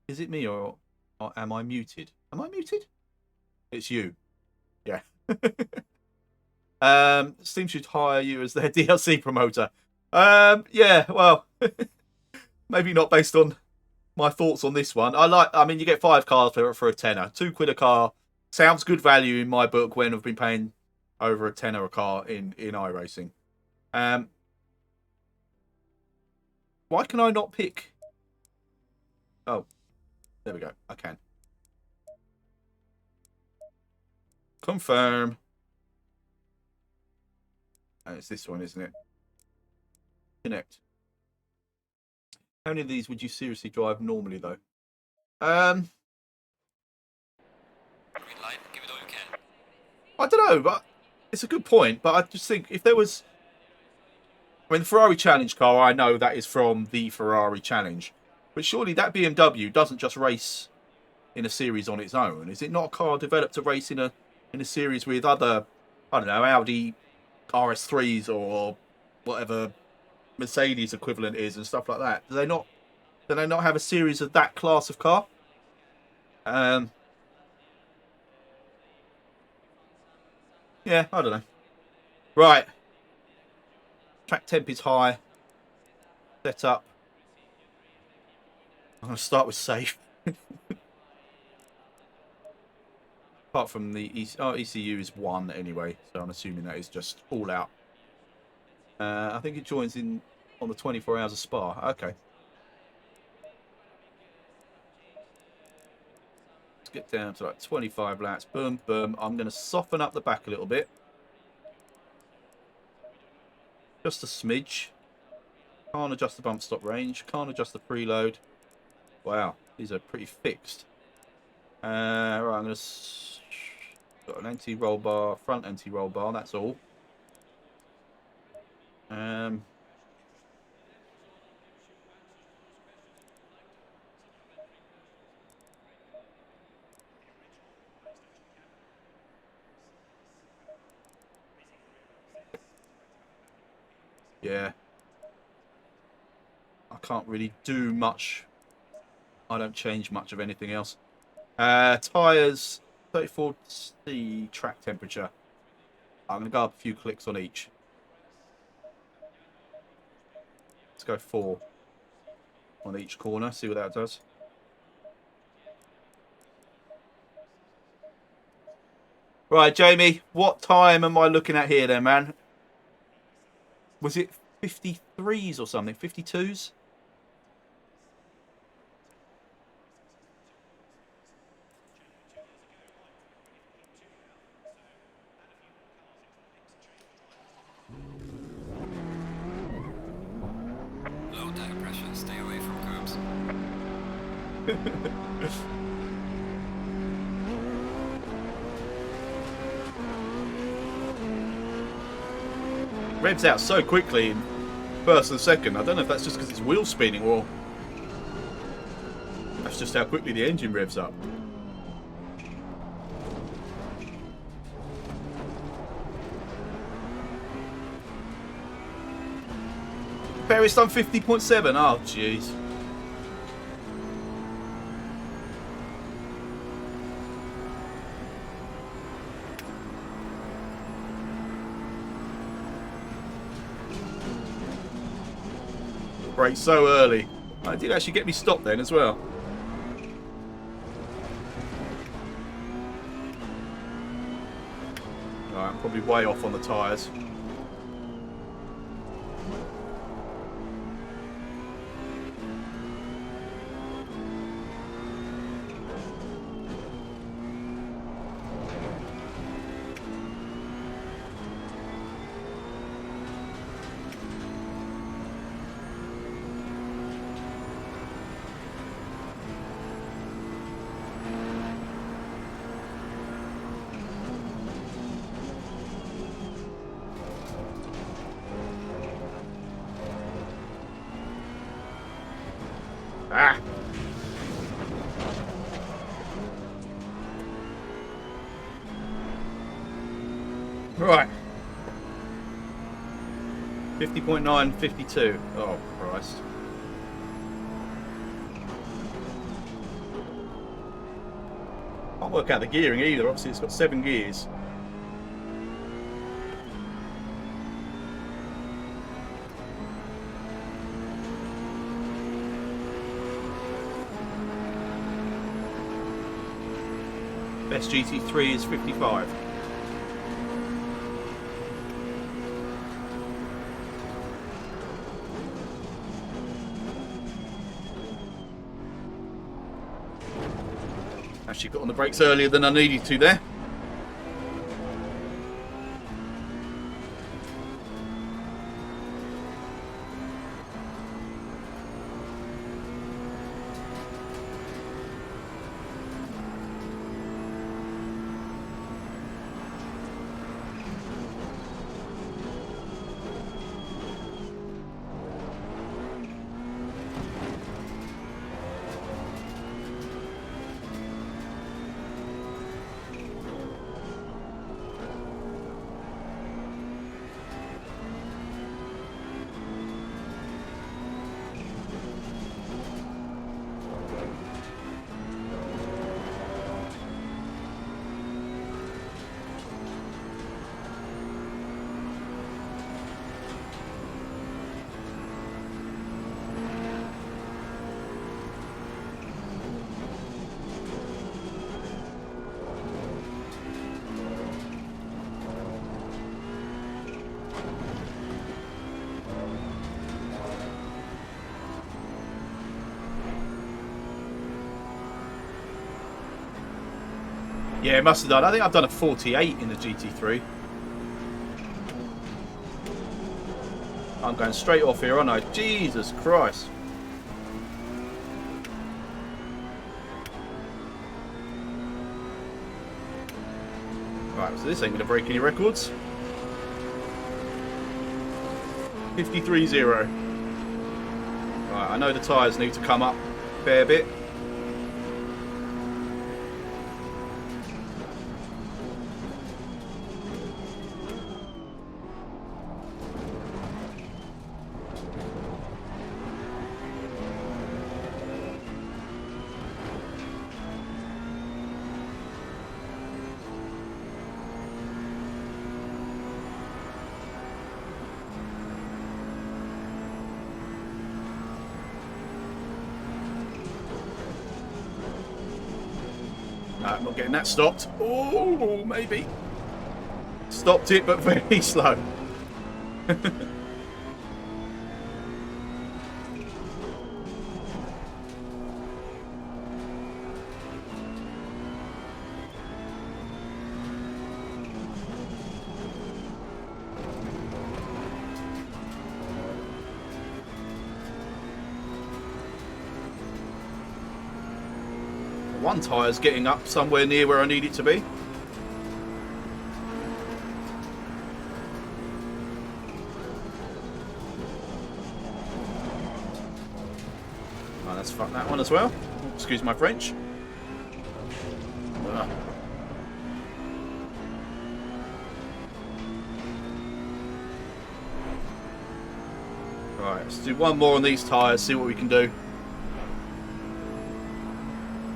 Is it me or am I muted? Am I muted? It's you. Yeah. Steam should hire you as their DLC promoter. Yeah, well, maybe not based on my thoughts on this one. I mean, you get 5 cars for a tenner. £2 a car sounds good value in my book when I've been paying over a tenner a car in iRacing. Why can I not pick? Oh, there we go. I can. Confirm. And it's this one, isn't it? Connect. How many of these would you seriously drive normally, though? Green light, give it all you can. I don't know, but it's a good point. But I just think if there was... I mean, the Ferrari Challenge car, I know that is from the Ferrari Challenge. But surely that BMW doesn't just race in a series on its own. Is it not a car developed to race in a series with other, I don't know, Audi RS3s or whatever Mercedes equivalent is and stuff like that? Do they not have a series of that class of car? Yeah, I don't know. Right. Track temp is high. Set up. I'm going to start with safe. Apart from the ECU is 1 anyway, so I'm assuming that is just all out. I think it joins in on the 24 hours of Spa. Okay. Let's get down to like 25 laps. Boom, boom. I'm going to soften up the back a little bit. Just a smidge. Can't adjust the bump stop range. Can't adjust the preload. Wow, these are pretty fixed. Right, I'm going to... Got an anti-roll bar, front anti-roll bar, that's all. Yeah. I can't really do much. I don't change much of anything else. Tyres. 34C track temperature. I'm going to go up a few clicks on each. Let's go 4 on each corner, see what that does. Right, Jamie, what time am I looking at here then, man? Was it 53s or something? 52s? Low tire pressure, stay away from curbs. Revs out so quickly in first and second. I don't know if that's just because it's wheel spinning or that's just how quickly the engine revs up. Perry's done 50.7. Oh, jeez. Brake so early. I did actually get me stopped then as well. Alright, I'm probably way off on the tyres. Ah! Right. 50.9, 52. Oh, Christ. Can't work out the gearing either. Obviously, it's got 7 gears. Best GT3 is 55. Actually got on the brakes earlier than I needed to there. Yeah, it must have done. I think I've done a 48 in the GT3. I'm going straight off here, aren't I? Jesus Christ. Right, so this ain't going to break any records. 53.0. Right, I know the tyres need to come up a fair bit. I'm not getting that stopped. Oh, maybe. Stopped it, but very slow. One tyre's getting up somewhere near where I need it to be. Oh, let's fuck that one as well. Excuse my French. Right, let's do one more on these tyres, see what we can do.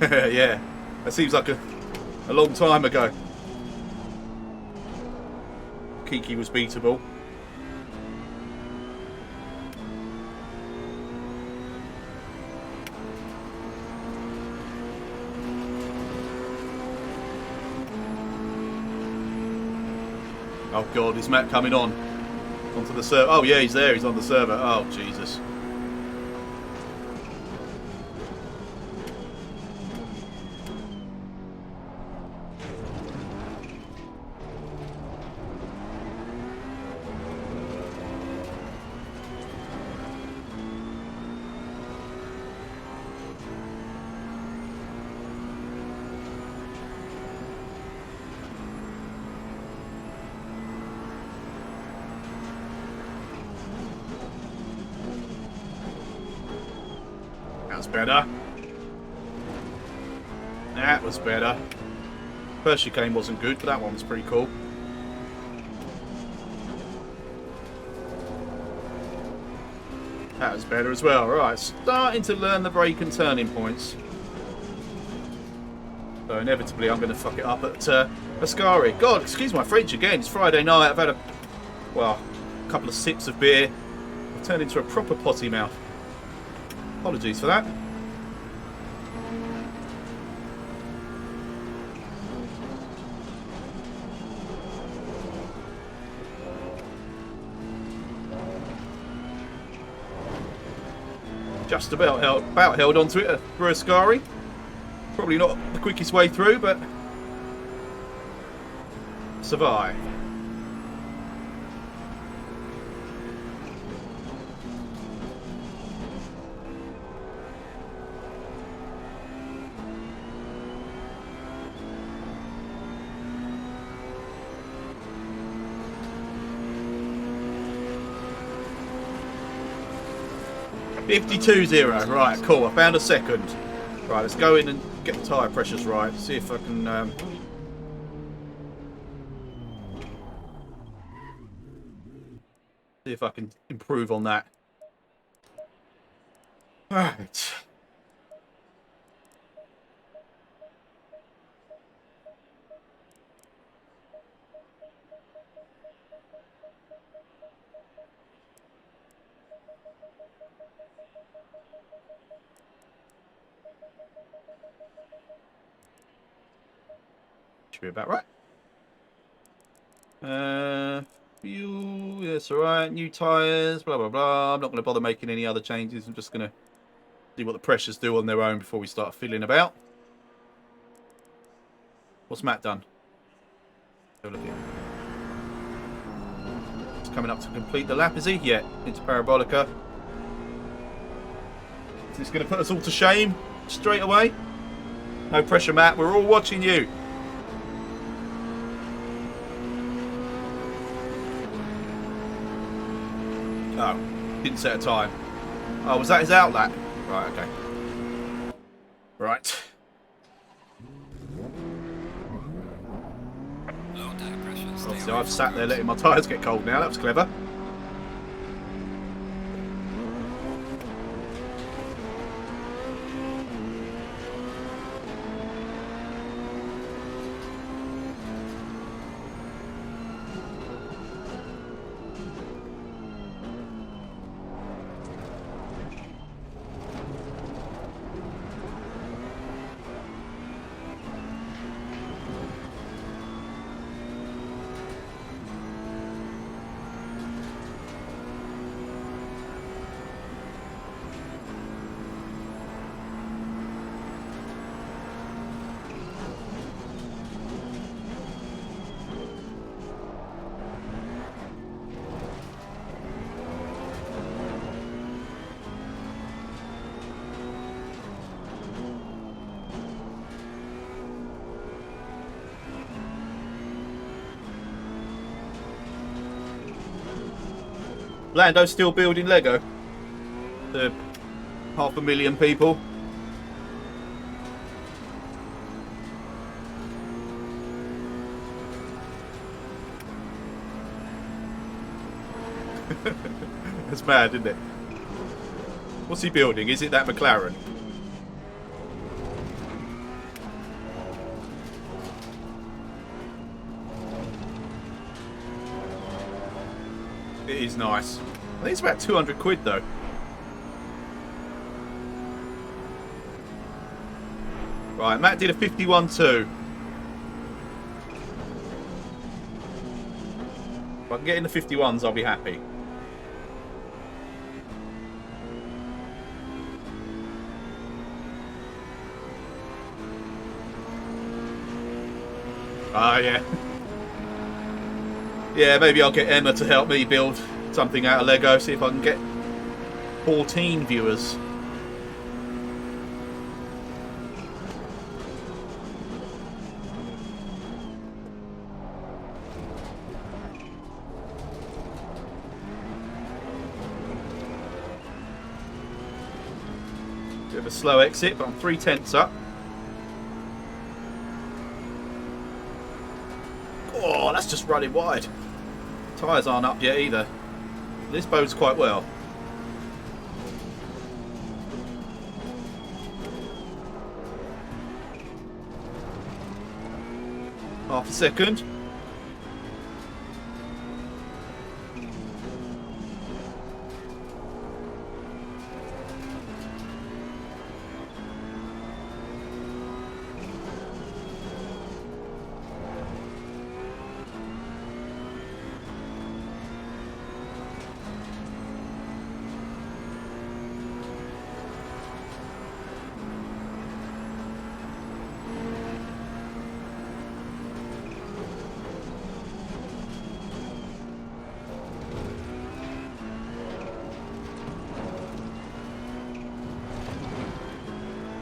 Yeah, that seems like a long time ago. Kiki was beatable. Oh god, is Matt coming on? Onto the server? Oh yeah, he's there, he's on the server. Oh Jesus. That's better. That was better. First chicane wasn't good, but that one was pretty cool. That was better as well. Right, starting to learn the brake and turning points. So inevitably I'm going to fuck it up at Ascari. God, excuse my French again. It's Friday night. I've had a couple of sips of beer. I've turned into a proper potty mouth. Apologies for that. Just about held onto it for Ascari. Probably not the quickest way through, but survive. $52.0. Right, cool. I found a second. Right, let's go in and get the tyre pressures right. See if I can. See if I can improve on that. Right. Should be about right. Fuel, yes, alright. New tyres, blah blah blah. I'm not going to bother making any other changes. I'm just going to see what the pressures do on their own before we start fiddling about. What's Matt done? Have a look here. He's coming up to complete the lap, is he? Yeah, into Parabolica. Is this going to put us all to shame straight away? No pressure, Matt. We're all watching you. Oh, didn't set a time. Oh, was that his outlet? Right, okay. Right. Low tire pressure. Obviously, I've sat there letting my tyres get cold now. That was clever. Lando's still building Lego. The 500,000 people. That's mad, isn't it? What's he building? Is it that McLaren? It is nice. I think it's about 200 quid though. Right, Matt did a 51.2. If I can get in the 51s, I'll be happy. Ah, yeah. Yeah, maybe I'll get Emma to help me build something out of Lego, see if I can get 14 viewers. Bit of a slow exit, but I'm 3/10 up. Oh, that's just running wide. Tyres aren't up yet either. This bodes quite well. Half a second.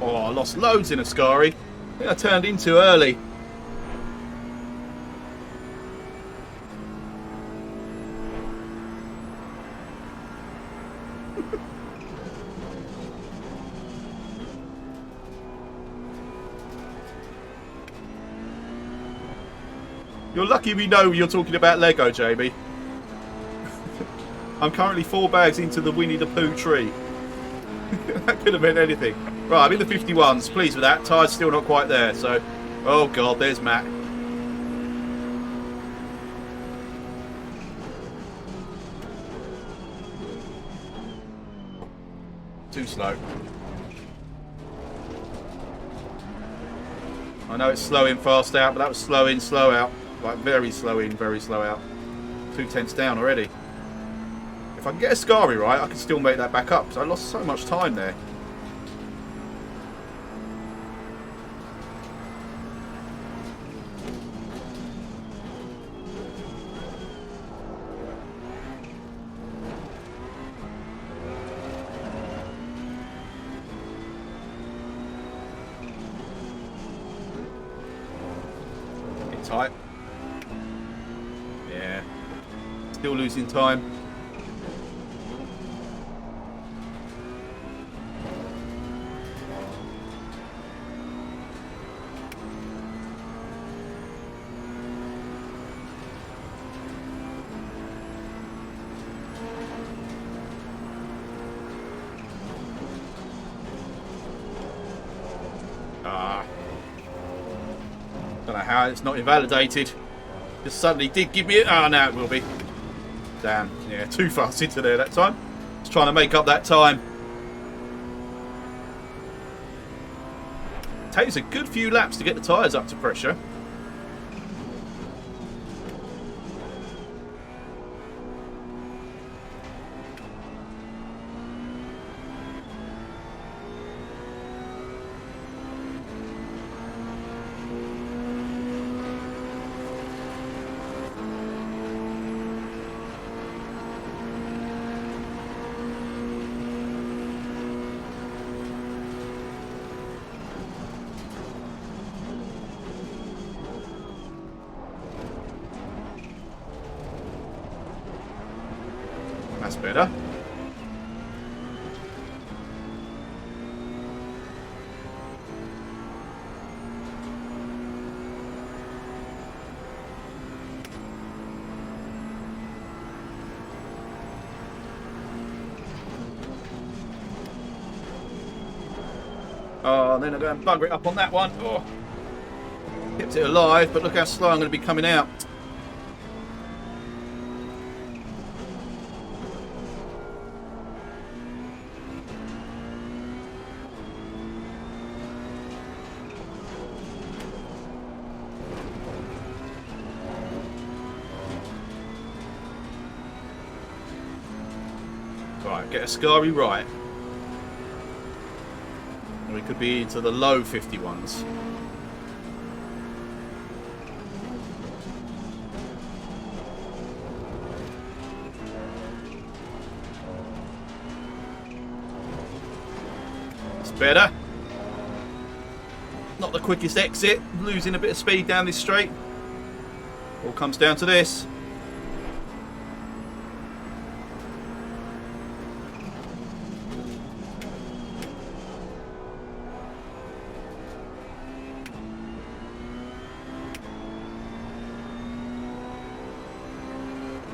Oh, I lost loads in Ascari. I think I turned in too early. You're lucky we know you're talking about Lego, Jamie. I'm currently 4 bags into the Winnie the Pooh tree. That could have meant anything. Right, I'm in the 51s. Pleased with that. Tyre's still not quite there, so... Oh, God, there's Matt. Too slow. I know it's slow in, fast out, but that was slow in, slow out. Like, very slow in, very slow out. 2/10 down already. If I can get Ascari right, I can still make that back up, because I lost so much time there. Get tight. Yeah. Still losing time. Don't know how it's not invalidated. Just suddenly did give me it. Oh, now it will be. Damn. Yeah, too fast into there that time. Just trying to make up that time. Takes a good few laps to get the tyres up to pressure. Better. Oh, then I go and bugger it up on that one. Oh. Kept it alive, but look how slow I'm going to be coming out. Right, get a scary right. We could be into the low 51s. It's better. Not the quickest exit. Losing a bit of speed down this straight. All comes down to this.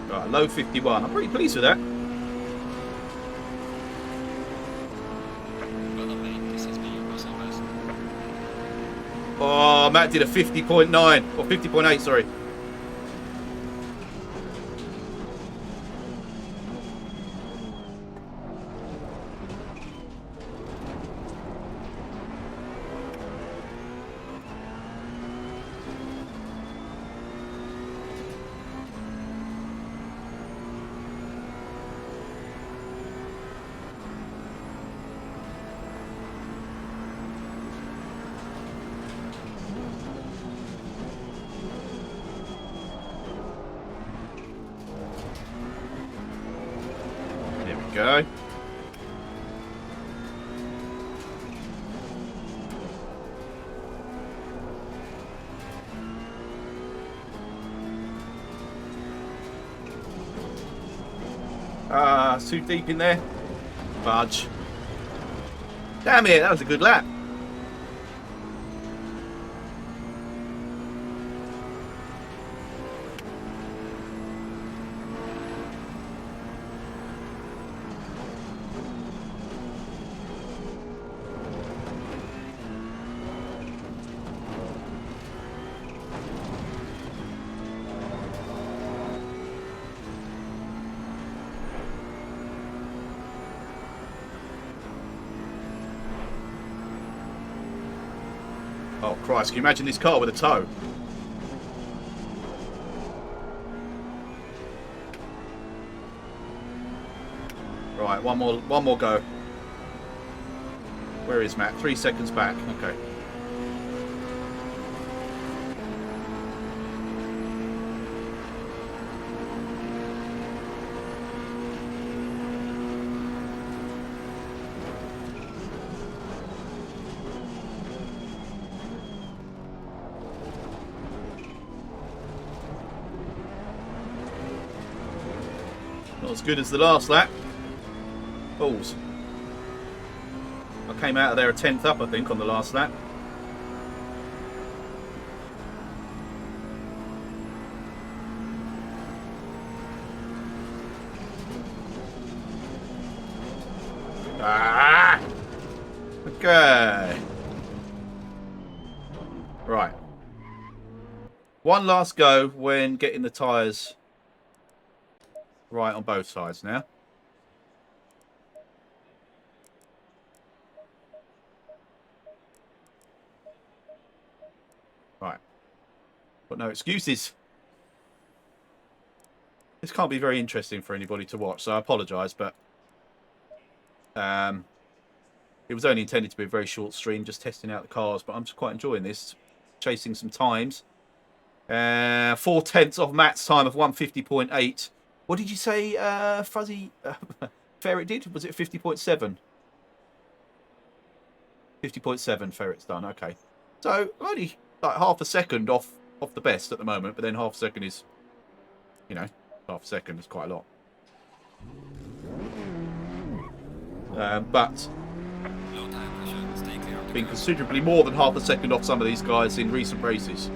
Right, low 51. I'm pretty pleased with that. Well done, mate. This has been your crossover. Oh, Matt did a 50.9 or 50.8, sorry. Go. Ah, too deep in there. Fudge. Damn it, that was a good lap. Oh Christ, can you imagine this car with a tow? Right, one more go. Where is Matt? 3 seconds back. Okay. Not as good as the last lap. Balls. I came out of there a 10th up, I think, on the last lap. Ah! Okay. Right. One last go when getting the tyres right on both sides now. Right. But no excuses. This can't be very interesting for anybody to watch, so I apologise, but it was only intended to be a very short stream, just testing out the cars, but I'm just quite enjoying this. Chasing some times. 4/10 of Matt's time of 150.8. What did you say, Fuzzy? Ferret did? Was it 50.7? 50.7 Ferret's done, okay. So, only like half a second off the best at the moment, but then half a second is, you know, half a second is quite a lot. but Low tire pressure. Stay clear of the been curb. considerably more than half a second off some of these guys in recent races.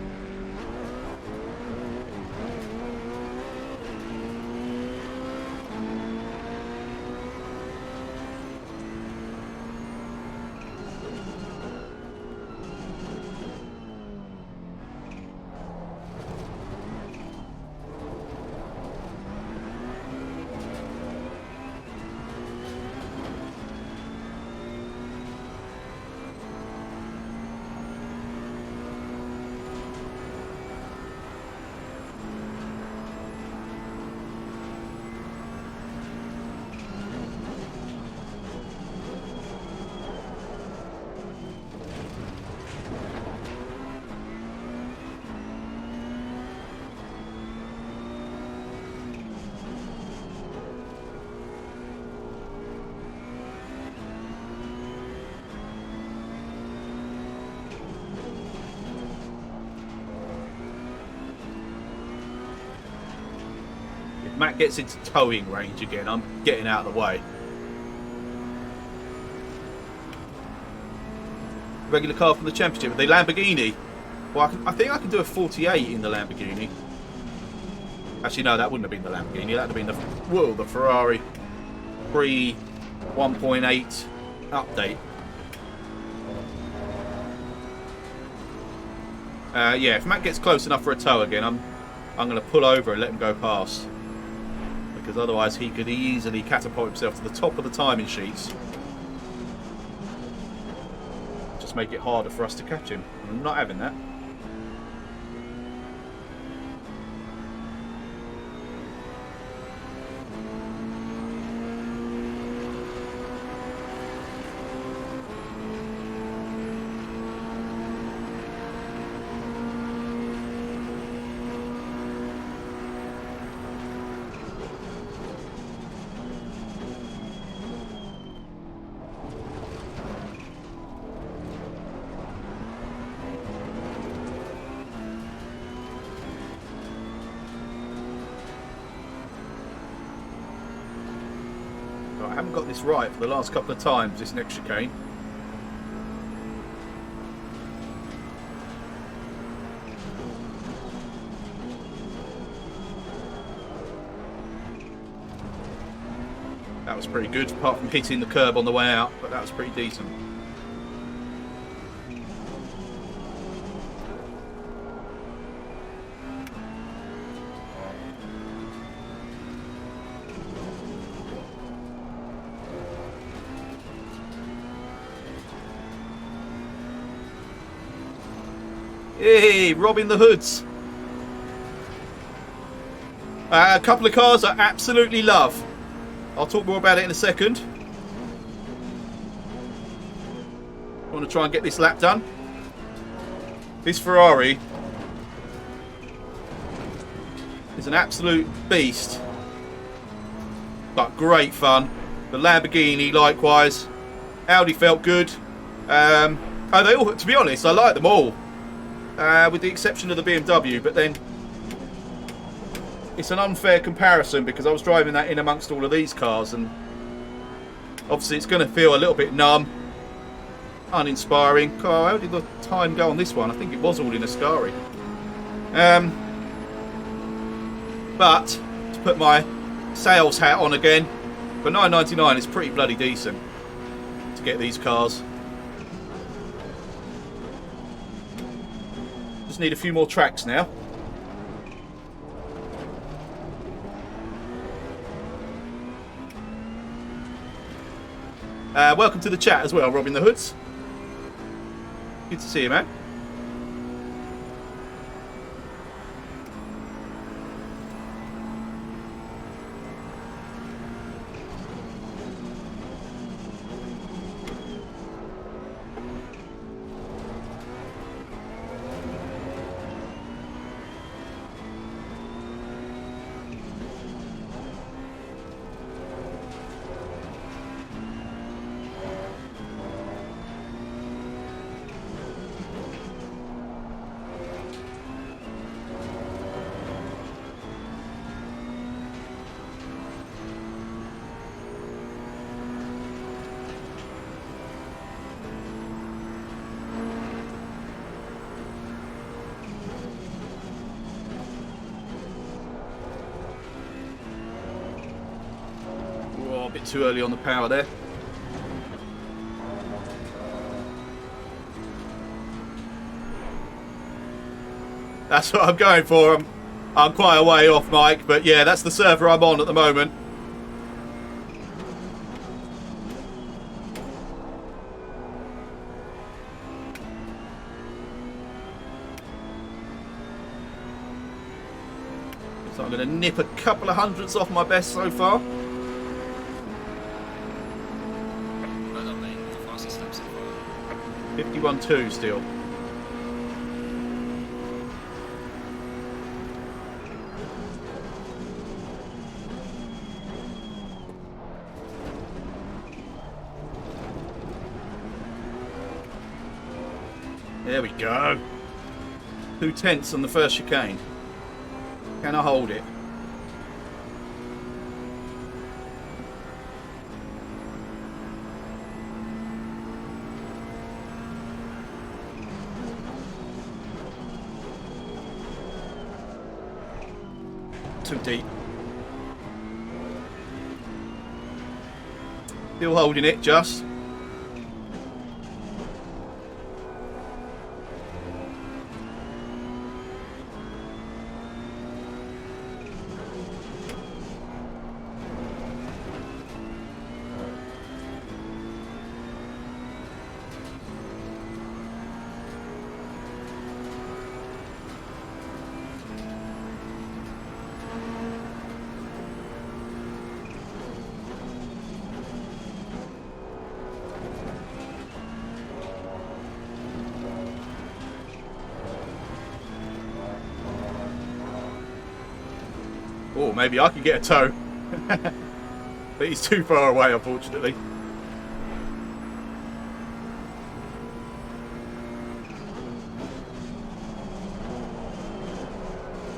If Matt gets into towing range again, I'm getting out of the way. Regular car from the championship, the Lamborghini. Well, I think I can do a 48 in the Lamborghini. Actually, no, that wouldn't have been the Lamborghini. That would have been the Ferrari pre 1.8 update. Yeah, if Matt gets close enough for a tow again, I'm going to pull over and let him go past, because otherwise he could easily catapult himself to the top of the timing sheets. Just make it harder for us to catch him. I'm not having that. I haven't got this right for the last couple of times, this next chicane. That was pretty good, apart from hitting the curb on the way out, but that was pretty decent. Hey, robbing the hoods. A couple of cars I absolutely love. I'll talk more about it in a second. I want to try and get this lap done. This Ferrari is an absolute beast, but great fun. The Lamborghini likewise. Audi felt good. They all, to be honest, I like them all. With the exception of the BMW, but then it's an unfair comparison because I was driving that in amongst all of these cars, and obviously it's going to feel a little bit numb, uninspiring. Oh, how did the time go on this one? I think it was all in Ascari. But to put my sales hat on again, for $9.99 it's pretty bloody decent to get these cars. Just need a few more tracks now. Welcome to the chat as well, Robin the Hoods. Good to see you, man. a bit too early on the power there. That's what I'm going for. I'm quite a way off, Mike, but yeah, that's the server I'm on at the moment. So I'm going to nip a couple of hundredths off my best so far. Well done, mate. The fastest lap so far. 51.2 still. There we go. 2/10 on the first chicane. Can I hold it? Too deep. Still holding it, just. Oh, maybe I can get a tow. But he's too far away, unfortunately.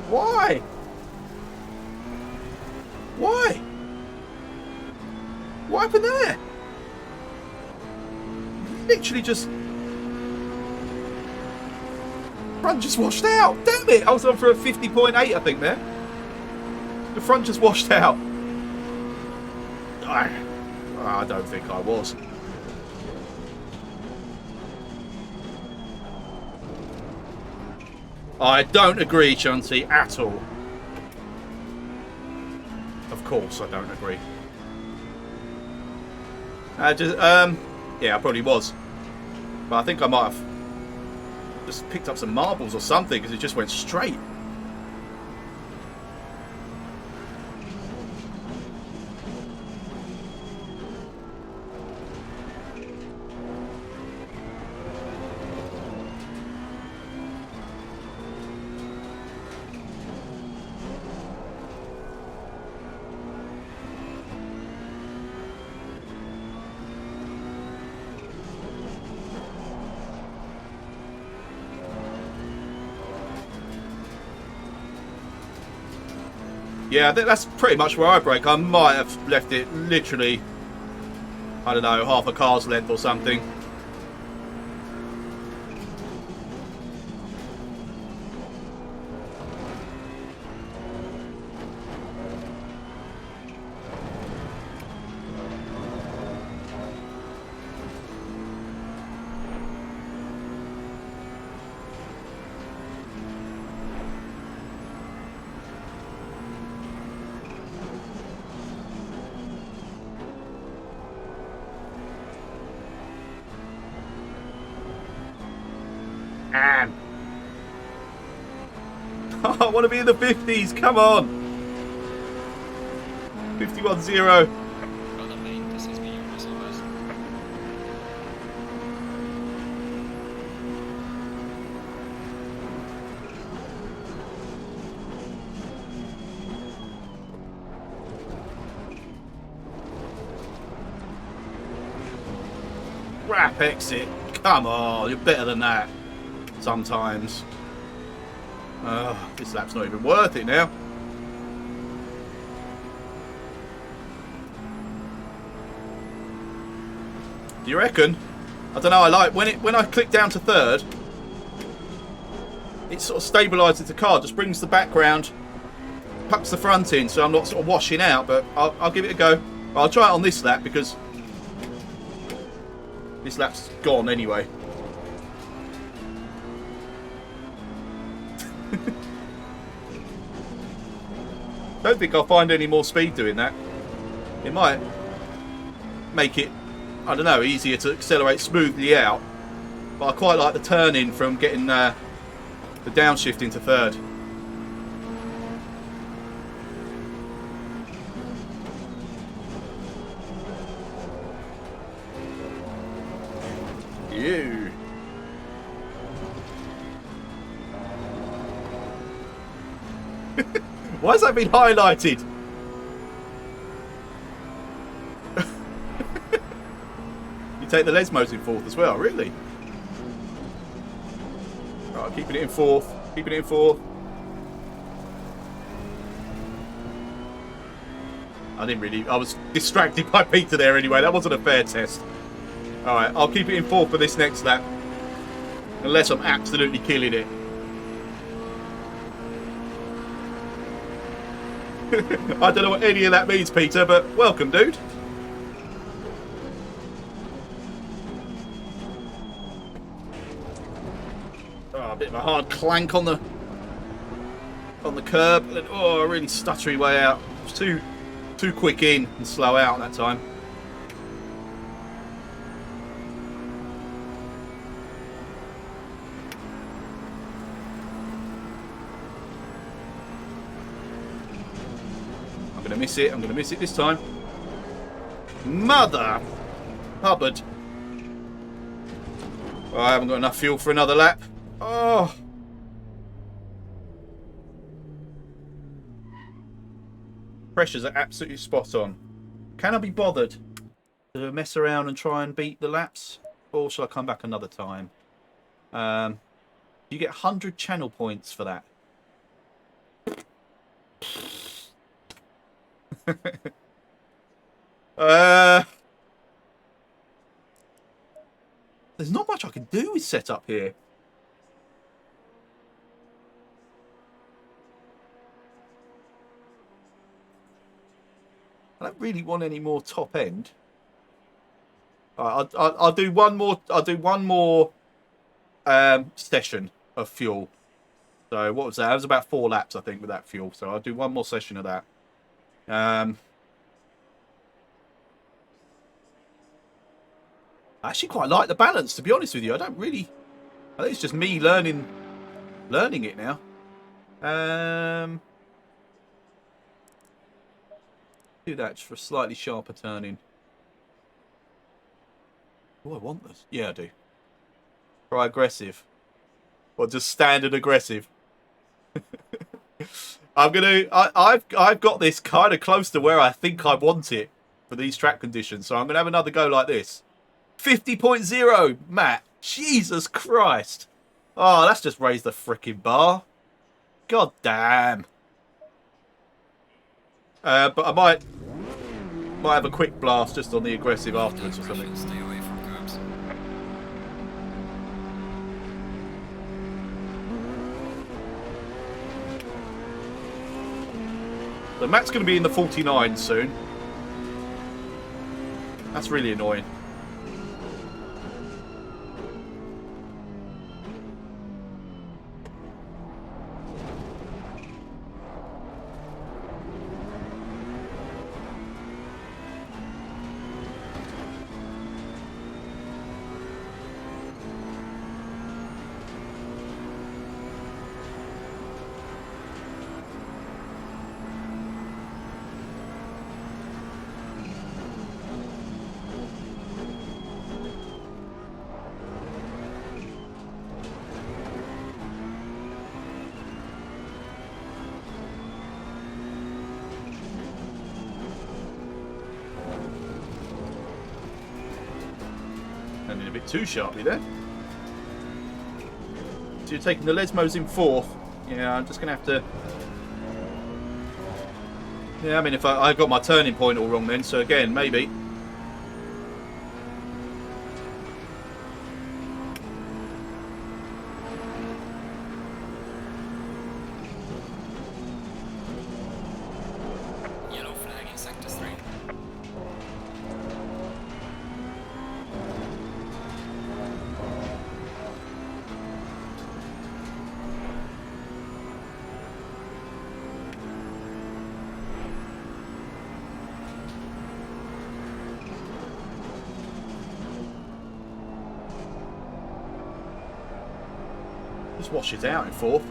Why? Why? What happened there? Literally just... front just washed out. Damn it! I was on for a 50.8, I think, there. The front just washed out. I don't think I was. I don't agree, Chunty, at all. Of course I don't agree. Yeah, I probably was. But I think I might have just picked up some marbles or something because it just went straight. Yeah, I think that's pretty much where I brake. I might have left it literally, I don't know, half a car's length or something. I want to be in the 50s, come on! 51.0. Well done, mate. This is me, your reservoirs. Wrap exit. Come on, you're better than that. Sometimes. This lap's not even worth it now. Do you reckon? I don't know. I like when I click down to third, it sort of stabilises the car, just brings the background, pucks the front in, so I'm not sort of washing out. But I'll give it a go. I'll try it on this lap because this lap's gone anyway. Don't think I'll find any more speed doing that. It might make it, I don't know, easier to accelerate smoothly out. But I quite like the turn-in from getting the downshift into third. You. Why has that been highlighted? You take the Lesmos in fourth as well, really? Right, keeping it in fourth. Keeping it in fourth. I was distracted by Peter there anyway. That wasn't a fair test. Alright, I'll keep it in fourth for this next lap. Unless I'm absolutely killing it. I don't know what any of that means, Peter, but welcome, dude. Oh, a bit of a hard clank on the curb. Oh, a really stuttery way out. It was too quick in and slow out that time. I'm going to miss it this time. Mother Hubbard. Oh, I haven't got enough fuel for another lap. Oh. Pressures are absolutely spot on. Can I be bothered to mess around and try and beat the laps? Or shall I come back another time? You get 100 channel points for that. There's not much I can do with setup here. I don't really want any more top end. I'll do one more. I'll do one more session of fuel. So what was that? That was about 4 laps, I think, with that fuel. So I'll do one more session of that. I actually quite like the balance, to be honest with you. I think it's just me learning it now. Do that just for a slightly sharper turning. Oh, I want this. Yeah, I do. Try aggressive. Or just standard aggressive. I've got this kind of close to where I think I want it for these track conditions. So I'm gonna have another go like this. 50.0, Matt. Jesus Christ. Oh, that's just raised the frickin' bar. God damn. But I might have a quick blast just on the aggressive afterwards or something. Stay away from curbs. So Matt's going to be in the 49 soon. That's really annoying. Ended a bit too sharply there. So you're taking the Lesmos in 4th. Yeah, I'm just going to have to... Yeah, I mean, if I got my turning point all wrong then, so again, maybe. Yellow flag in sector 3. Just wash it out in fourth.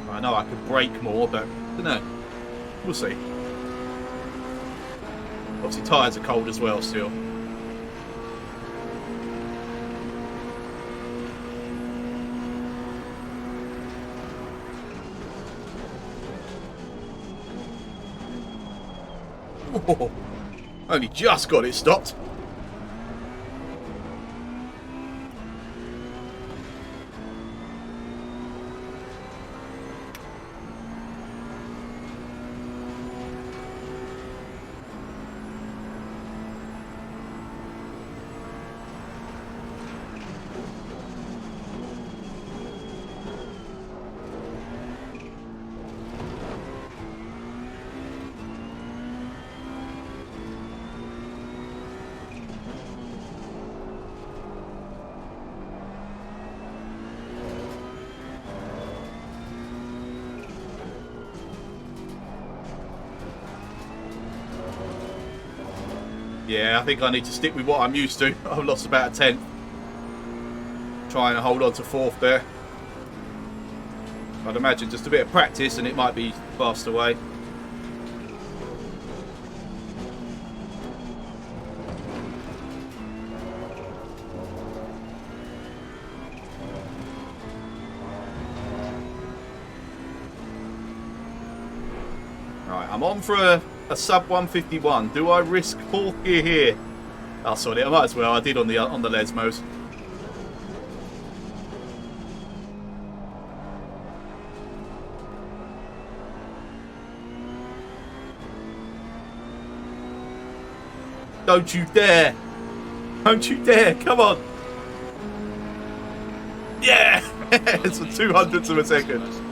I know I could brake more, but I don't know. We'll see. Obviously, tyres are cold as well still. Oh, only just got it stopped. Yeah, I think I need to stick with what I'm used to. I've lost about a tenth. Trying to hold on to fourth there. I'd imagine just a bit of practice and it might be fast away. Right, I'm on for a sub 151. Do I risk fourth gear here? Oh, sorry, I might as well. I did on the Lesmos. Don't you dare! Don't you dare! Come on! Yeah! It's a 200th of a second.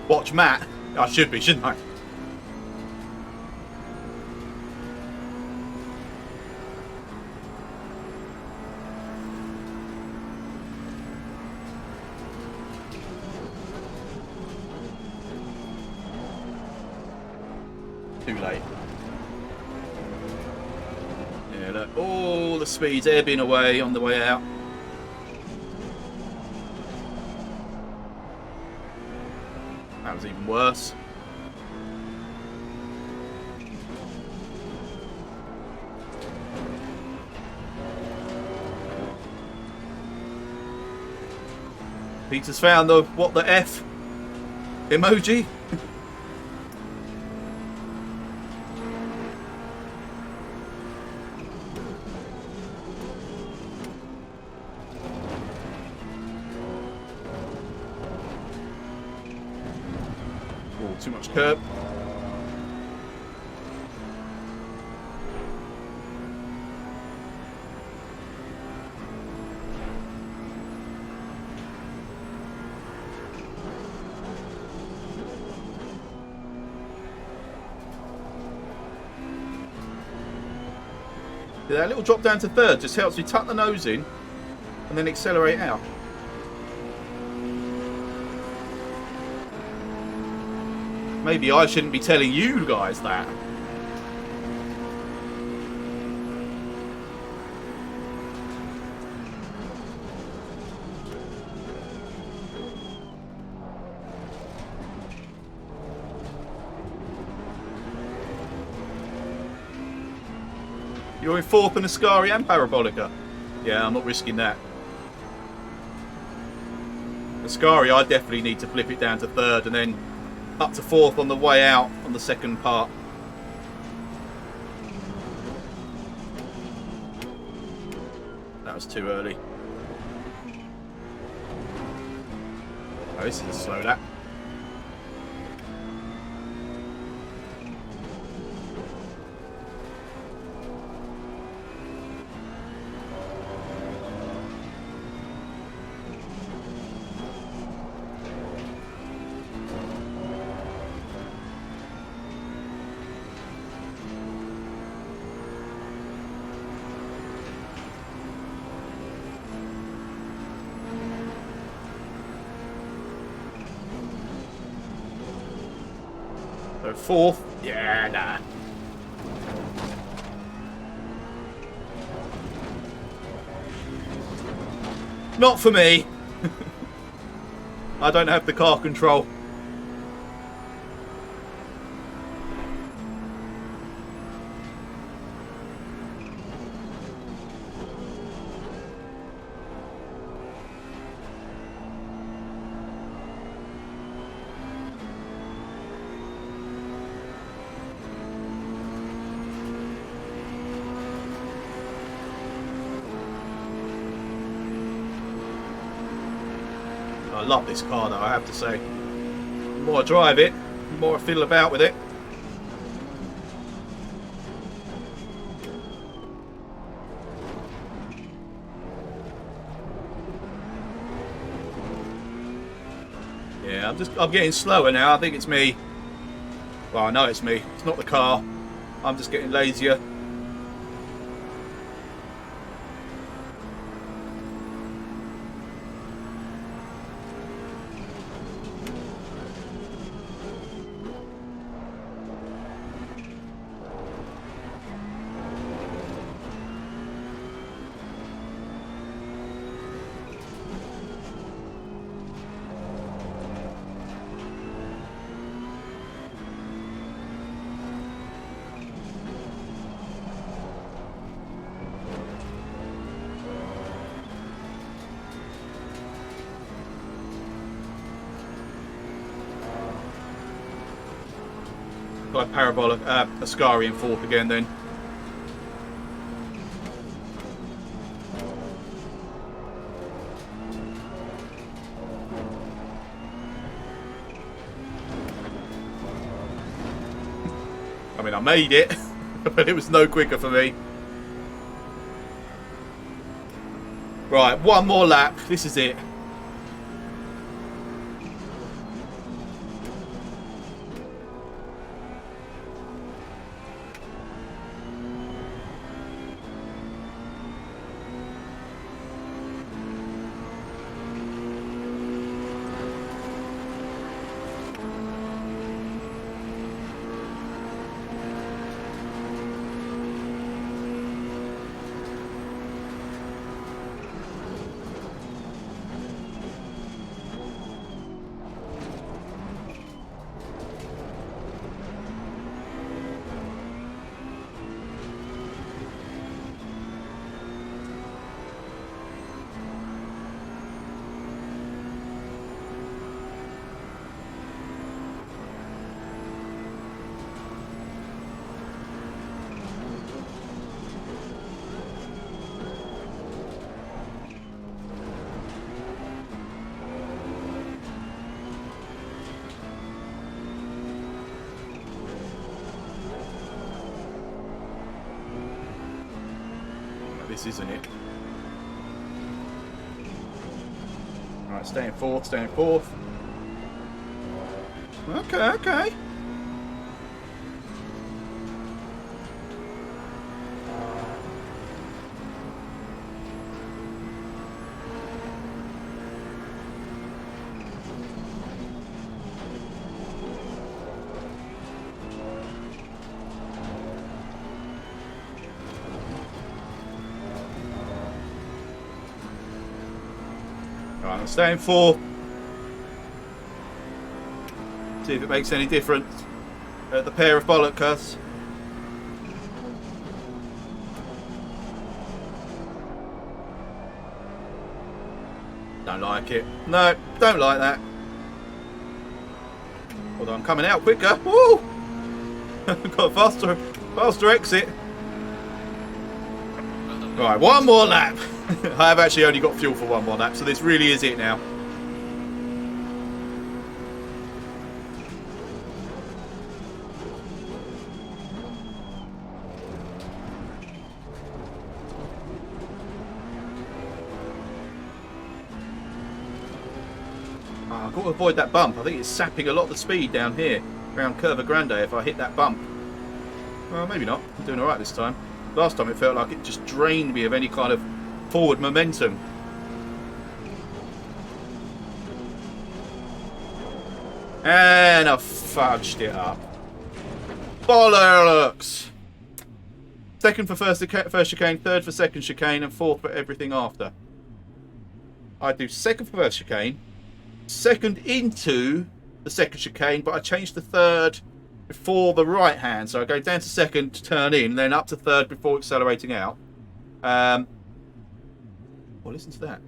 Watch Matt. I should be, shouldn't I? Too late. Yeah, look, all the speed's ebbing away on the way out. That was even worse. Peter's found the what the F emoji. Too much curb. Yeah, that little drop down to third just helps me tuck the nose in and then accelerate out. Maybe I shouldn't be telling you guys that. You're in fourth in Ascari and Parabolica. Yeah, I'm not risking that. Ascari, I definitely need to flip it down to third and then up to fourth on the way out on the second part. That was too early. Oh, this is a slow lap. Go fourth. Yeah, nah. Not for me. I don't have the car control. I love this car though, I have to say. The more I drive it, the more I fiddle about with it. Yeah, I'm getting slower now. I think it's me. Well, I know it's me. It's not the car. I'm just getting lazier. Got a parabolic, Ascari in fourth again then. I mean, I made it, but it was no quicker for me. Right, one more lap. This is it. This isn't it. Right, staying fourth, staying fourth. Okay, okay. Right, I'm staying fourth. See if it makes any difference at the pair of bollockers. Don't like it. No, don't like that. Although I'm coming out quicker. Woo! Got a faster exit. Right, one more lap. I have actually only got fuel for one more lap, so this really is it now. I've got to avoid that bump. I think it's sapping a lot of the speed down here around Curva Grande if I hit that bump. Well, maybe not. I'm doing alright this time. Last time it felt like it just drained me of any kind of forward momentum. And I fudged it up. Bollocks! Second for first chicane, third for second chicane, and fourth for everything after. I do second for first chicane, second into the second chicane, but I changed to third before the right hand. So I go down to second to turn in, then up to third before accelerating out. Well, listen to that.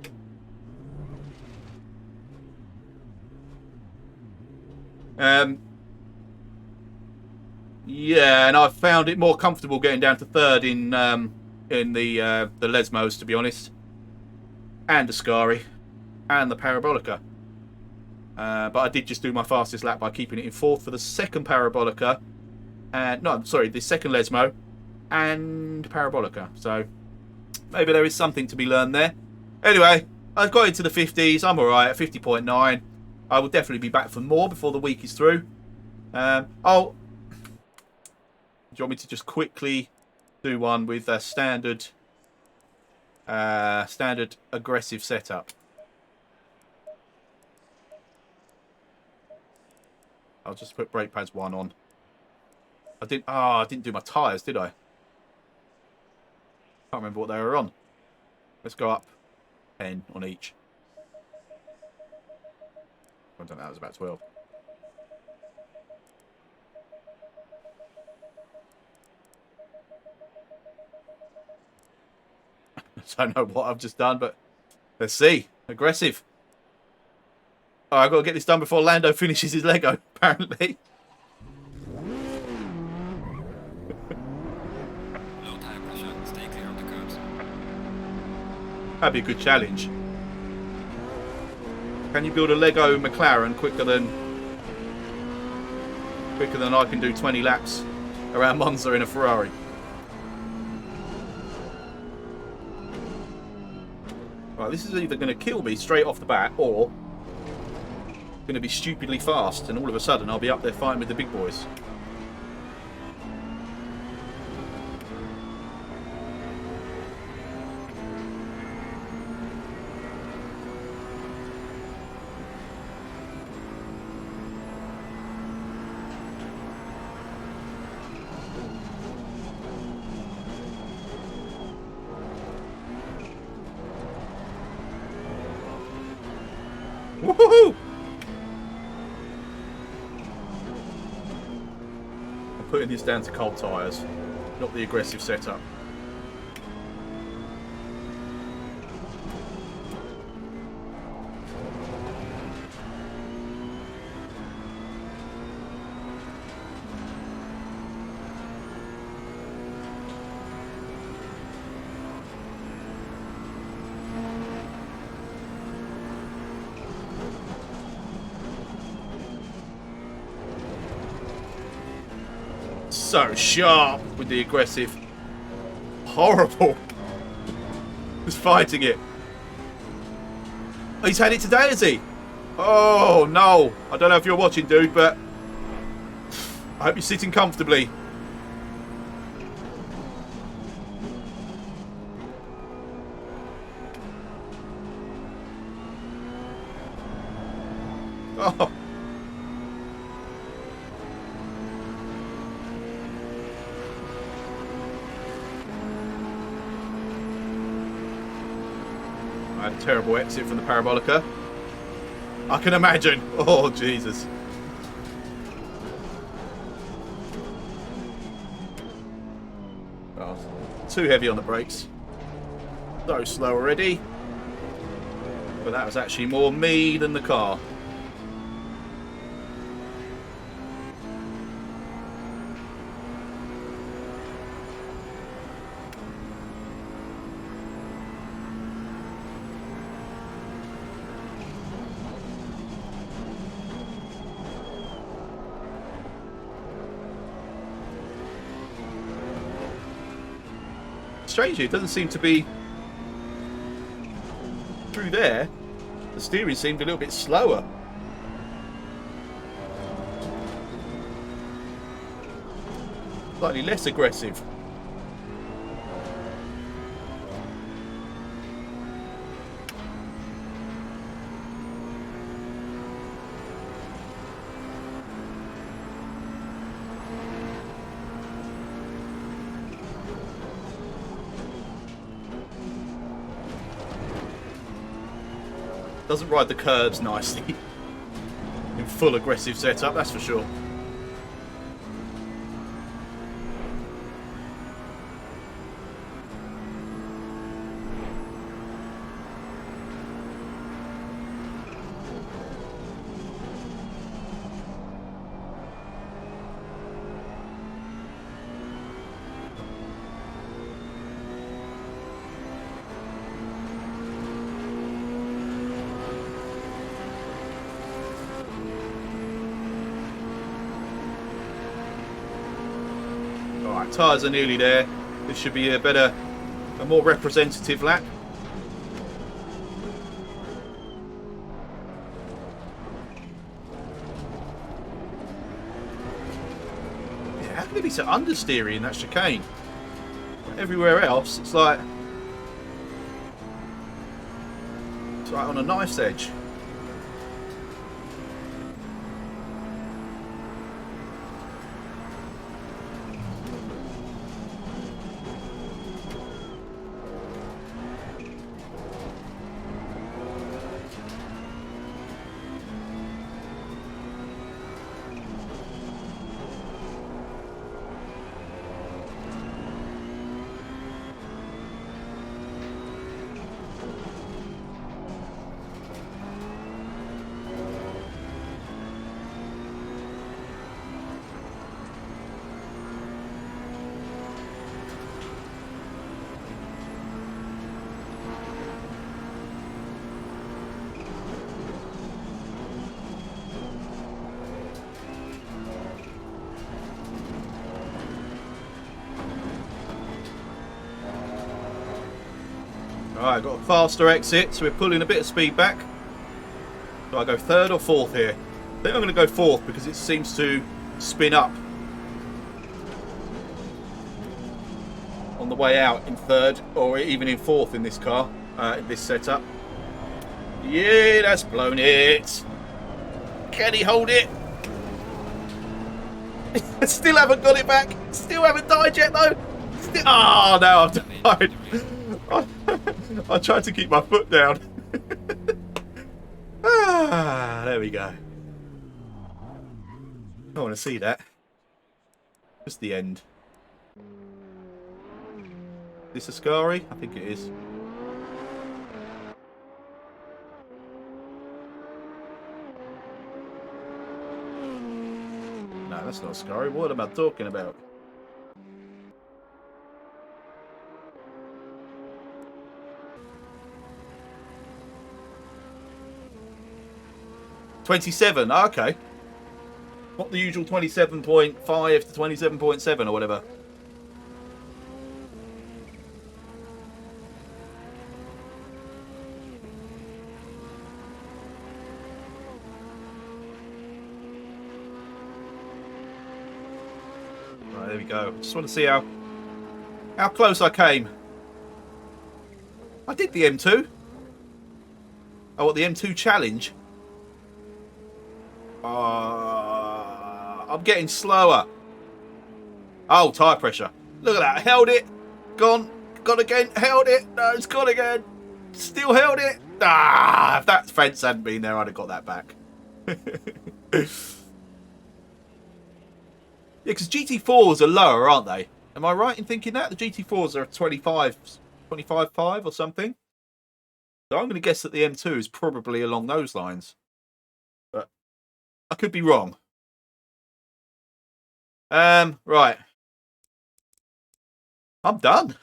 Yeah, and I found it more comfortable getting down to third in the Lesmos, to be honest, and the Scari, and the Parabolica. But I did just do my fastest lap by keeping it in fourth for the second Parabolica, and no, sorry, the second Lesmo and Parabolica. So maybe there is something to be learned there. Anyway, I've got into the 50s. I'm all right at 50.9. I will definitely be back for more before the week is through. Oh. Do you want me to just quickly do one with a standard aggressive setup? I'll just put brake pads 1 on. I didn't do my tyres, did I? Can't remember what they were on. Let's go up 10 on each. I don't know, that was about 12. I don't know what I've just done, but let's see. Aggressive. Oh, I've got to get this done before Lando finishes his Lego, apparently. Low tire pressure, stay clear of the curbs. That'd be a good challenge. Can you build a Lego McLaren quicker than I can do 20 laps around Monza in a Ferrari? Right, this is either going to kill me straight off the bat or going to be stupidly fast, and all of a sudden I'll be up there fighting with the big boys. Woohoo! I'm putting this down to cold tyres, not the aggressive setup. So sharp with the aggressive. Horrible. Just fighting it. Oh, he's had it today, has he? Oh, no. I don't know if you're watching, dude, but I hope you're sitting comfortably. Oh. I had a terrible exit from the Parabolica. I can imagine. Oh, Jesus. Oh, too heavy on the brakes. So slow already. But that was actually more me than the car. Strangely, it doesn't seem to be through there. The steering seemed a little bit slower. Slightly less aggressive. Doesn't ride the curbs nicely. In full aggressive setup, that's for sure. Alright, tyres are nearly there. This should be a more representative lap. Yeah, how can it be so understeery in that chicane? Everywhere else, it's like on a knife's edge. Alright, got a faster exit, so we're pulling a bit of speed back. Do I go third or fourth here? I think I'm going to go fourth because it seems to spin up on the way out in third, or even in fourth in this car, in this setup. Yeah, that's blown it. Can he hold it? Still haven't got it back. Still haven't died yet though. Oh no, I've died. I tried to keep my foot down. There we go. I want to see that. Just the end. Is this a Scari? I think it is. No, that's not a Scari. What am I talking about? $27. Okay. Not the usual 27.5 to 27.7 or whatever. Right, there we go. Just want to see how close I came. I did the M2. Oh, what, the M2 Challenge? I'm getting slower. Oh, tyre pressure. Look at that. Held it. Gone. Gone again. Held it. No, it's gone again. Still held it. Ah, if that fence hadn't been there, I'd have got that back. Yeah, because GT4s are lower, aren't they? Am I right in thinking that? The GT4s are 25.5 or something. So I'm going to guess that the M2 is probably along those lines. But I could be wrong. Right. I'm done.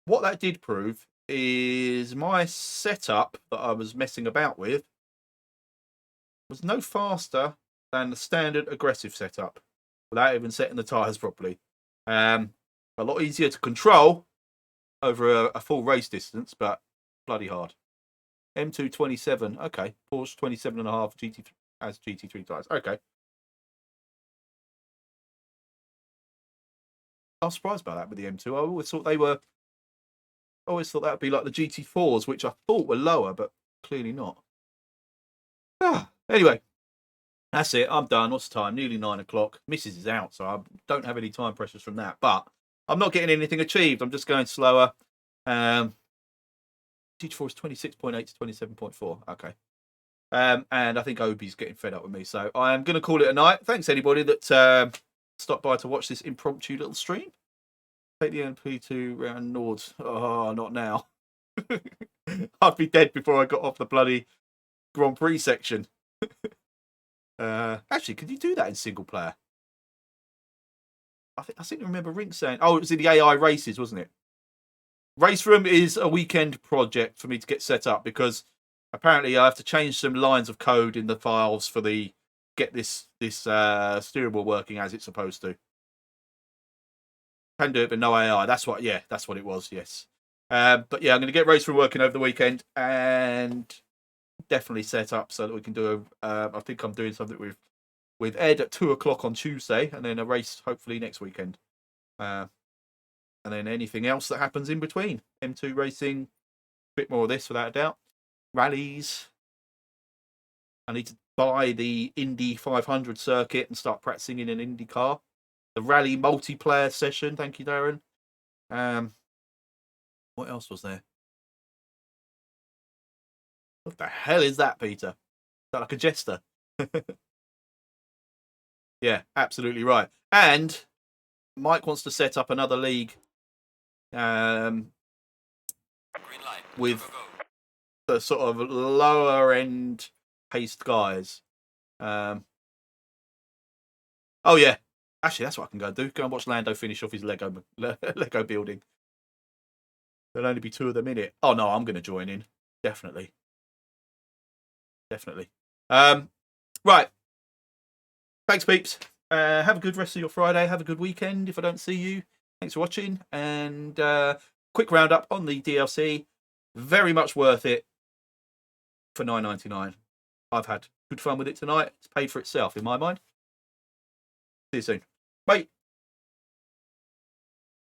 What that did prove is my setup that I was messing about with was no faster than the standard aggressive setup without even setting the tyres properly. A lot easier to control over a full race distance, but bloody hard. M2 27. Okay. Porsche 27.5 GT as GT3 tyres. Okay. I was surprised by that with the M2. I always thought that would be like the GT4s, which I thought were lower, but clearly not. Anyway, that's it. I'm done. What's the time? Nearly 9 o'clock. Mrs. is out, so I don't have any time pressures from that. But I'm not getting anything achieved. I'm just going slower. Gt4 is 26.8 to 27.4. Okay. And I think Obi's getting fed up with me. So I am going to call it a night. Thanks, anybody that stopped by to watch this impromptu little stream. Take the MP2 round Nords. Oh, not now. I'd be dead before I got off the bloody Grand Prix section. Actually, could you do that in single player? I seem to remember Rink saying, oh, it was in the AI races, wasn't it? Race Room is a weekend project for me to get set up because apparently I have to change some lines of code in the files for the get this steering wheel working as it's supposed to. Can do it, but no AI. That's what it was. Yes, but yeah, I'm going to get Race Room working over the weekend and definitely set up so that we can do I think I'm doing something with Ed at 2:00 on Tuesday, and then a race hopefully next weekend. And then anything else that happens in between. M2 racing, a bit more of this without a doubt. Rallies. I need to buy the Indy 500 circuit and start practicing in an Indy car. The rally multiplayer session. Thank you, Darren. What else was there? What the hell is that, Peter? Is that like a jester? Yeah, absolutely right. And Mike wants to set up another league with the sort of lower end paced guys. Oh yeah, actually that's what I can go and do. Go and watch Lando finish off his Lego building. There'll only be 2 of them in it. Oh no, I'm going to join in. Definitely. Right. Thanks, peeps. Have a good rest of your Friday. Have a good weekend if I don't see you. Thanks for watching. And quick roundup on the DLC. Very much worth it for $9.99. I've had good fun with it tonight. It's paid for itself in my mind. See you soon. Bye.